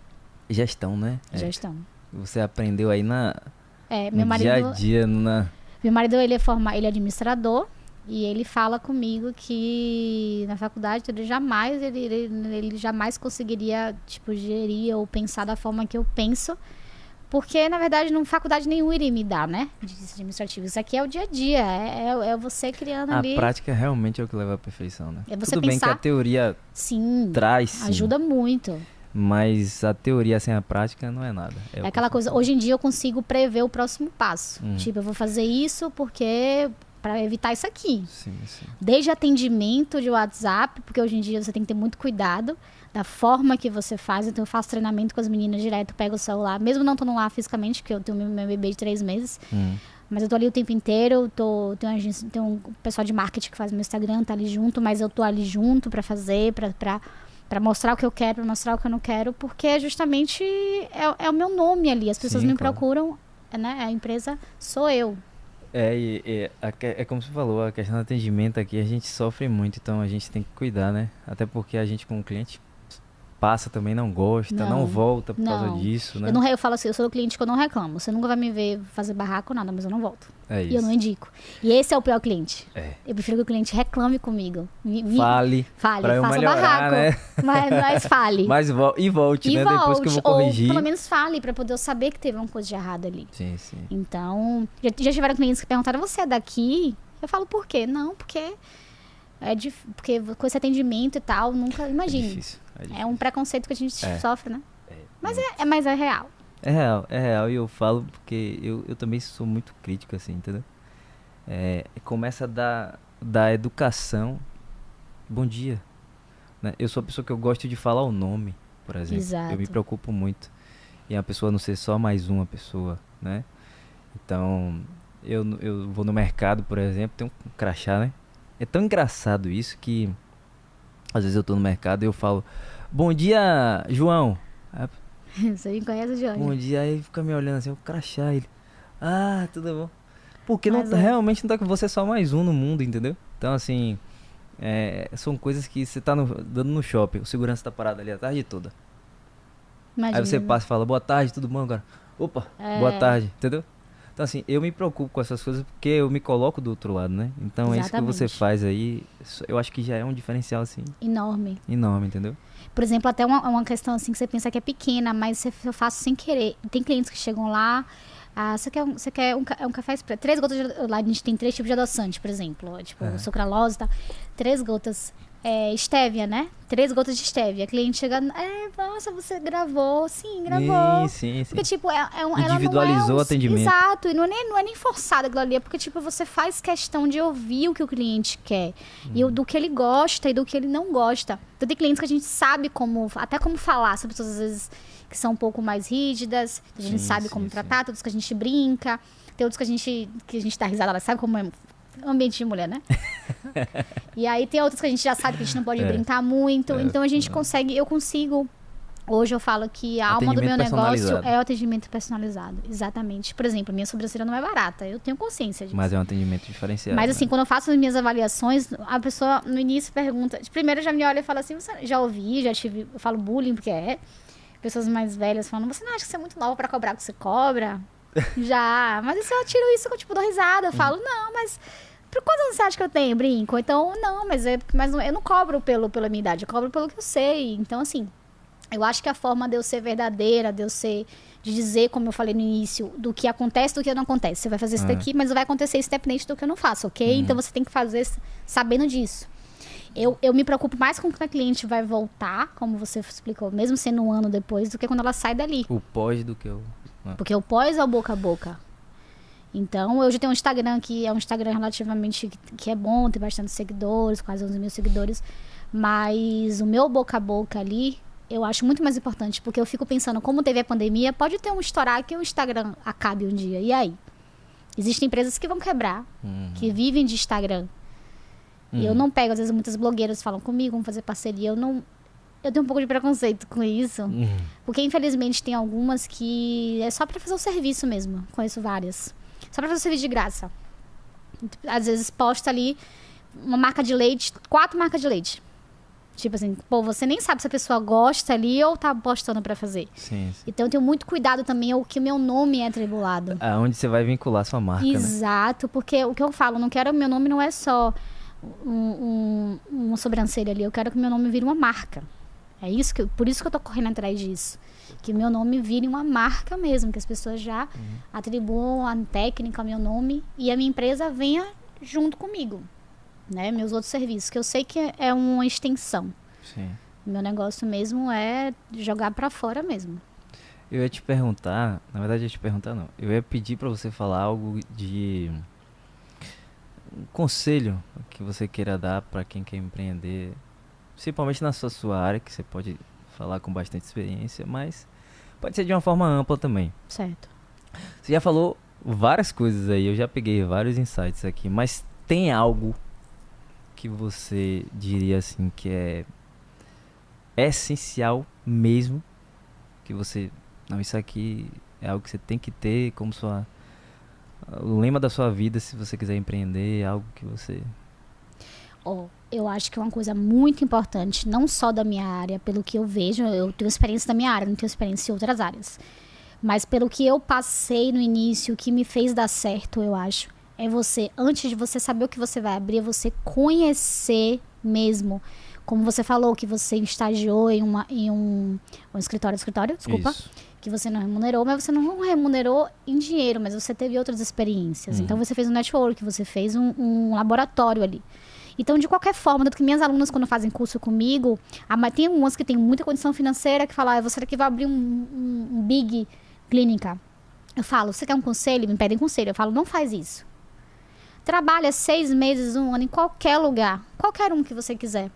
Gestão, né?
Gestão.
Você aprendeu aí
Meu marido,
dia a dia,
Meu marido, ele é administrador. E ele fala comigo que na faculdade ele jamais conseguiria, tipo, gerir ou pensar da forma que eu penso. Porque, na verdade, na faculdade nenhuma iria me dar, né? De administrativo. Isso aqui é o dia a dia. É você criando ali.
A prática realmente é o que leva à perfeição, né?
É você
Tudo bem que a teoria traz, sim,
ajuda muito.
Mas a teoria sem a prática não é nada.
É aquela coisa, hoje em dia eu consigo prever o próximo passo. Tipo, eu vou fazer isso porque... para evitar isso aqui.
Sim, sim.
Desde atendimento de WhatsApp, porque hoje em dia você tem que ter muito cuidado da forma que você faz. Então eu faço treinamento com as meninas direto, pego o celular, mesmo não estando lá fisicamente, porque eu tenho meu bebê de 3 meses. Mas eu tô ali o tempo inteiro, tem um pessoal de marketing que faz meu Instagram, tá ali junto, mas eu tô ali junto pra fazer, pra mostrar o que eu quero, pra mostrar o que eu não quero, porque justamente é o meu nome ali. As pessoas me procuram, né? A empresa sou eu.
É como você falou, a questão do atendimento aqui a gente sofre muito, então a gente tem que cuidar, né? Até porque a gente como cliente passa também, não gosta, não volta por causa disso, né?
Eu falo assim, eu sou o cliente que eu não reclamo. Você nunca vai me ver fazer barraco ou nada, mas eu não volto.
É isso.
E eu não indico. E esse é o pior cliente.
É.
Eu prefiro que o cliente reclame comigo.
Fale, pra eu
faça
melhorar,
barraco.
né?
Mas fale.
E volte, né? Depois que eu vou corrigir.
Ou pelo menos fale, pra poder eu saber que teve uma coisa de errado ali.
Sim, sim.
Então, já tiveram clientes que perguntaram, você é daqui? Eu falo, por quê? Não, porque com esse atendimento e tal, nunca imagine.
É difícil.
É um preconceito que a gente sofre, né? Mas
muito.
é real.
É real, e eu falo porque eu também sou muito crítico, assim, entendeu? Começa da educação. Bom dia. Né? Eu sou a pessoa que eu gosto de falar o nome, por exemplo.
Exato.
Eu me preocupo muito. E a pessoa não ser só mais uma pessoa, né? Então, eu vou no mercado, por exemplo, tem um crachá, né? É tão engraçado isso que às vezes eu tô no mercado e eu falo, bom dia, João.
Você me conhece, João?
Bom dia, aí ele fica me olhando assim, o crachá, ele, tudo bom. Porque realmente não tá com você só mais um no mundo, entendeu? Então, assim, são coisas que você tá dando no shopping, o segurança tá parado ali a tarde toda.
Imagina.
Aí você passa e fala, boa tarde, tudo bom, cara? Opa, boa tarde, entendeu? Então, assim, eu me preocupo com essas coisas porque eu me coloco do outro lado, né? Então, isso que você faz aí, eu acho que já é um diferencial, assim... Enorme, entendeu?
Por exemplo, até uma questão, assim, que você pensa que é pequena, mas eu faço sem querer. Tem clientes que chegam lá, você quer um café expresso, 3 gotas lá a gente tem 3 tipos de adoçante, por exemplo, tipo, sucralose e tal. 3 gotas... estévia, né? 3 gotas de estévia. A cliente chega, nossa, você gravou. Sim, gravou.
Sim.
Porque, tipo,
individualizou o atendimento.
Exato, e não é nem forçado aquilo ali, é porque, tipo, você faz questão de ouvir o que o cliente quer. E do que ele gosta e do que ele não gosta. Então, tem clientes que a gente sabe até como falar. São pessoas, às vezes, que são um pouco mais rígidas, a gente sabe como tratar, tem outros que a gente brinca, tem outros que a gente dá risada, ela sabe como é ambiente de mulher, né? E aí tem outros que a gente já sabe que a gente não pode brincar muito. Então a gente eu consigo. Hoje eu falo que a alma do meu negócio é o atendimento personalizado. Exatamente. Por exemplo, minha sobrancelha não é barata. Eu tenho consciência disso.
Mas é um atendimento diferenciado.
Mas assim, quando eu faço as minhas avaliações, a pessoa no início pergunta. Primeiro já me olha e fala assim, você já ouvi, eu falo bullying, porque pessoas mais velhas falam, você não acha que você é muito nova pra cobrar o que você cobra? Já. Mas assim, eu tiro isso que eu tipo, dou risada. Eu falo, não, mas... Por quantos anos você acha que eu tenho? Brinco. Então, não, mas eu não cobro pela minha idade, eu cobro pelo que eu sei. Então, assim, eu acho que a forma de eu ser verdadeira, de dizer, como eu falei no início, do que acontece, do que não acontece. Você vai fazer isso daqui, mas vai acontecer isso independente do que eu não faço, ok? Então, você tem que fazer sabendo disso. Eu me preocupo mais com que a cliente vai voltar, como você explicou, mesmo sendo um ano depois, do que quando ela sai dali.
O pós do que eu...
Porque o pós é o boca a boca. Então, eu já tenho um Instagram que é um Instagram relativamente que é bom, tem bastante seguidores, quase 11 mil seguidores. Mas o meu boca a boca ali, eu acho muito mais importante, porque eu fico pensando, como teve a pandemia, pode ter um estourar que o Instagram acabe um dia. E aí? Existem empresas que vão quebrar, que vivem de Instagram. E eu não pego, às vezes muitas blogueiras falam comigo, vamos fazer parceria. Eu tenho um pouco de preconceito com isso. Porque, infelizmente, tem algumas que é só pra fazer o serviço mesmo. Conheço várias. Só pra fazer o serviço de graça. Às vezes posta ali uma marca de leite, 4 marcas de leite. Tipo assim, pô, você nem sabe se a pessoa gosta ali ou tá postando pra fazer.
Sim.
Então eu tenho muito cuidado também o que o meu nome é atribulado.
Aonde você vai vincular sua marca,
Exato, porque o que eu falo, não quero, meu nome não é só uma sobrancelha ali, eu quero que meu nome vire uma marca. É isso por isso que eu tô correndo atrás disso. Que o meu nome vire uma marca mesmo, que as pessoas já atribuam a técnica ao meu nome e a minha empresa venha junto comigo. Né, meus outros serviços, que eu sei que é uma extensão.
Sim.
Meu negócio mesmo é jogar pra fora mesmo.
Eu ia te perguntar, na verdade eu ia te perguntar não, eu ia pedir pra você falar algo de um conselho que você queira dar pra quem quer empreender, principalmente na sua área, que você pode falar com bastante experiência, mas pode ser de uma forma ampla também.
Certo.
Você já falou várias coisas aí, eu já peguei vários insights aqui, mas tem algo que você diria assim que é essencial mesmo, que você, não, isso aqui é algo que você tem que ter como o lema da sua vida se você quiser empreender, algo que você...
Eu acho que é uma coisa muito importante, não só da minha área, pelo que eu vejo, eu tenho experiência da minha área, não tenho experiência em outras áreas, mas pelo que eu passei no início, o que me fez dar certo, eu acho, é você, antes de você saber o que você vai abrir, é você conhecer mesmo. Como você falou, que você estagiou em um escritório, desculpa. Isso. Que você não remunerou, mas você não remunerou em dinheiro, mas você teve outras experiências. Então, você fez um network, você fez um laboratório ali. Então, de qualquer forma, tanto que minhas alunas, quando fazem curso comigo, tem umas que têm muita condição financeira, que falam, você aqui vai abrir um big clínica. Eu falo, você quer um conselho? Me pedem conselho. Eu falo, não faz isso. Trabalha 6 meses, 1 ano, em qualquer lugar. Qualquer um que você quiser.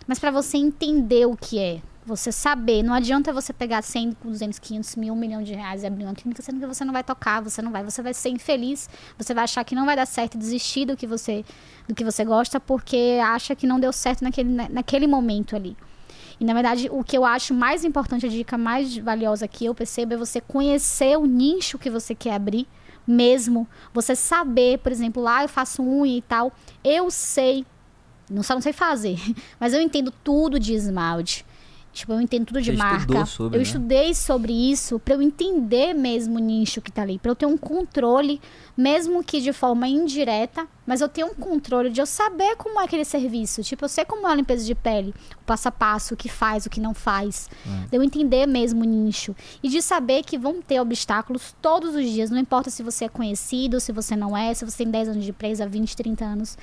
Mas para você entender o que é. Você saber. Não adianta você pegar 100, 200, 500 mil, 1 milhão de reais e abrir uma clínica, sendo que você não vai tocar, você vai ser infeliz. Você vai achar que não vai dar certo e desistir do que você gosta porque acha que não deu certo naquele momento ali. E, na verdade, o que eu acho mais importante, a dica mais valiosa que eu percebo é você conhecer o nicho que você quer abrir mesmo. Você saber, por exemplo, lá eu faço unha e tal. Eu sei, não sei fazer, mas eu entendo tudo de esmalte. Tipo, eu entendo tudo de marca. Eu estudei sobre isso para eu entender mesmo o nicho que tá ali. Para eu ter um controle, mesmo que de forma indireta, mas eu tenho um controle de eu saber como é aquele serviço. Tipo, eu sei como é a limpeza de pele, o passo a passo, o que faz, o que não faz. De eu entender mesmo o nicho. E de saber que vão ter obstáculos todos os dias. Não importa se você é conhecido, se você não é, se você tem 10 anos de empresa, 20, 30 anos.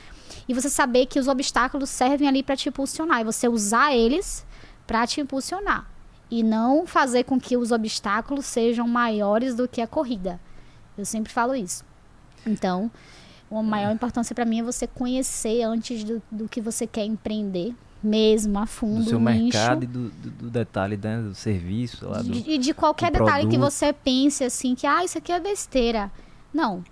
E você saber que os obstáculos servem ali para te impulsionar. E você usar eles para te impulsionar e não fazer com que os obstáculos sejam maiores do que a corrida. Eu sempre falo isso. Então, a maior importância para mim é você conhecer antes do que você quer empreender, mesmo a fundo,
do seu mercado e do detalhe, né, do serviço lá,
e de qualquer detalhe que você pense assim, que isso aqui é besteira. Não.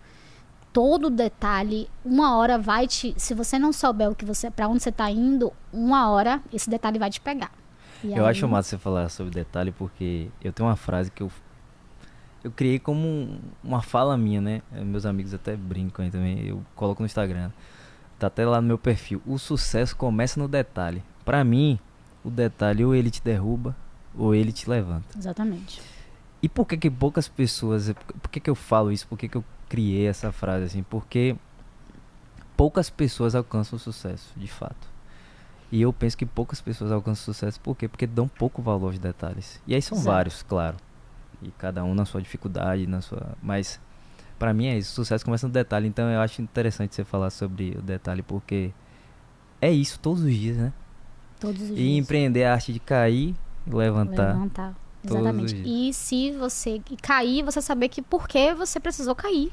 Todo detalhe, uma hora vai se você não souber para onde você está indo, uma hora esse detalhe vai te pegar.
Eu acho massa você falar sobre detalhe, porque eu tenho uma frase que eu criei como uma fala minha, né? Meus amigos até brincam aí também, eu coloco no Instagram. Tá até lá no meu perfil. O sucesso começa no detalhe. Pra mim, o detalhe ou ele te derruba, ou ele te levanta.
Exatamente.
E por que poucas pessoas... Por que eu falo isso? Por que eu criei essa frase assim? Porque poucas pessoas alcançam o sucesso, de fato. E eu penso que poucas pessoas alcançam sucesso. Por quê? Porque dão pouco valor aos detalhes. E aí são vários, claro. E cada um na sua dificuldade, mas pra mim é isso. O sucesso começa no detalhe. Então eu acho interessante você falar sobre o detalhe. Porque é isso todos os dias, né?
Todos os dias.
E empreender é a arte de cair e levantar.
Exatamente. E se você cair, você saber que por que você precisou cair.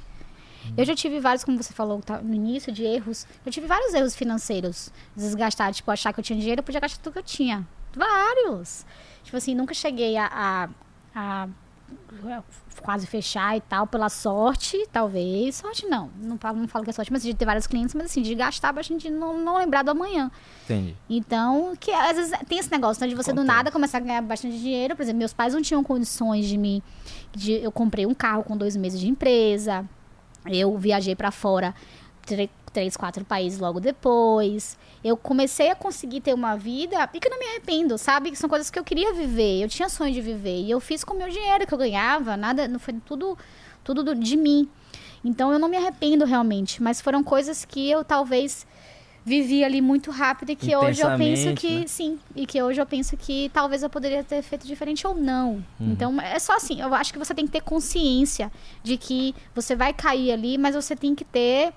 Eu já tive vários, como você falou no início, de erros. Eu tive vários erros financeiros. Desgastar, tipo, achar que eu tinha dinheiro, eu podia gastar tudo que eu tinha. Vários. Tipo assim, nunca cheguei a quase fechar e tal, pela sorte, talvez. Sorte não falo que é sorte, mas de ter vários clientes, mas assim, de gastar bastante, de não lembrar do amanhã.
Entendi.
Então, que às vezes tem esse negócio, né, de você do nada começar a ganhar bastante dinheiro. Por exemplo, meus pais não tinham condições eu comprei um carro com 2 meses de empresa, eu viajei pra fora 3, 4 países logo depois. Eu comecei a conseguir ter uma vida e que eu não me arrependo, sabe? Que são coisas que eu queria viver, eu tinha sonho de viver. E eu fiz com o meu dinheiro que eu ganhava, nada, não foi tudo de mim. Então eu não me arrependo realmente, mas foram coisas que eu talvez vivi ali muito rápido e que hoje eu penso que, né? Sim, e que hoje eu penso que talvez eu poderia ter feito diferente ou não. Então é só assim, eu acho que você tem que ter consciência de que você vai cair ali, mas você tem que ter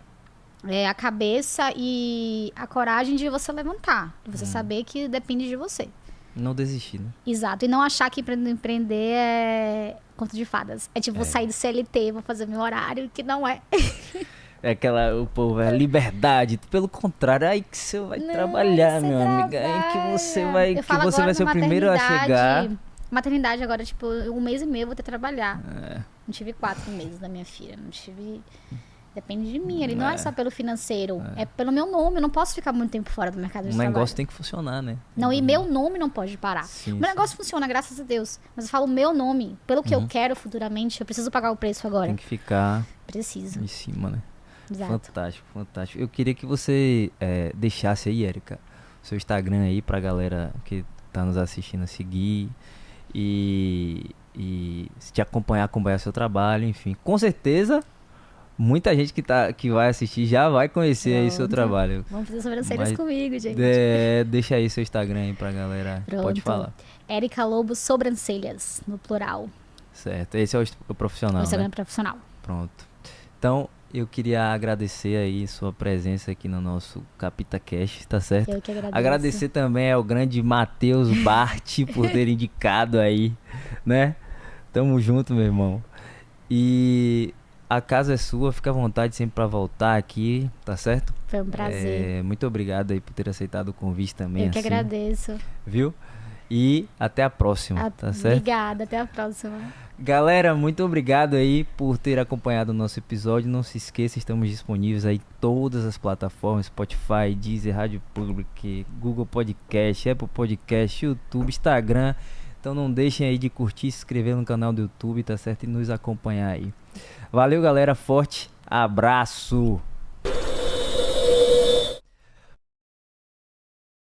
a cabeça e a coragem de você levantar. De você saber que depende de você.
Não desistir, né?
Exato. E não achar que empreender é conto de fadas. É tipo, vou sair do CLT, vou fazer meu horário, que não é. É
aquela, o povo, é liberdade. Pelo contrário, aí que você vai trabalhar, meu amigo. Aí que você vai ser o primeiro a chegar.
Maternidade agora, tipo, 1 mês e meio eu vou ter que trabalhar. Não tive 4 meses da minha filha. Não tive... Depende de mim, ele não é só pelo financeiro, é pelo meu nome, eu não posso ficar muito tempo fora do mercado de trabalho.
O negócio tem que funcionar, né?
Não, e meu nome não pode parar. Sim, o meu negócio funciona, graças a Deus, mas eu falo meu nome, pelo que eu quero futuramente, eu preciso pagar o preço agora.
Tem que ficar
em
cima, né?
Exato.
Fantástico, fantástico. Eu queria que você deixasse aí, Érica, o seu Instagram aí pra galera que tá nos assistindo a seguir e te acompanhar seu trabalho, enfim. Com certeza... Muita gente que vai assistir já vai conhecer aí seu trabalho.
Vamos fazer sobrancelhas comigo, gente.
Deixa aí seu Instagram aí pra galera.
Pronto.
Pode falar.
Érica Lobo Sobrancelhas, no plural.
Certo. Esse é o profissional,
O Instagram
né?
profissional.
Pronto. Então, eu queria agradecer aí sua presença aqui no nosso Capita Cash, tá certo?
Eu que agradeço.
Agradecer também ao grande Matheus Bart por ter indicado aí, né? Tamo junto, meu irmão. E... a casa é sua, fica à vontade sempre para voltar aqui, tá certo?
Foi um prazer.
Muito obrigado aí por ter aceitado o convite também.
Eu que agradeço.
Viu? E até a próxima, tá certo?
Obrigada, até a próxima.
Galera, muito obrigado aí por ter acompanhado o nosso episódio. Não se esqueça, estamos disponíveis aí em todas as plataformas, Spotify, Deezer, Rádio Public, Google Podcast, Apple Podcast, YouTube, Instagram. Então não deixem aí de curtir, se inscrever no canal do YouTube, tá certo? E nos acompanhar aí. Valeu, galera. Forte abraço!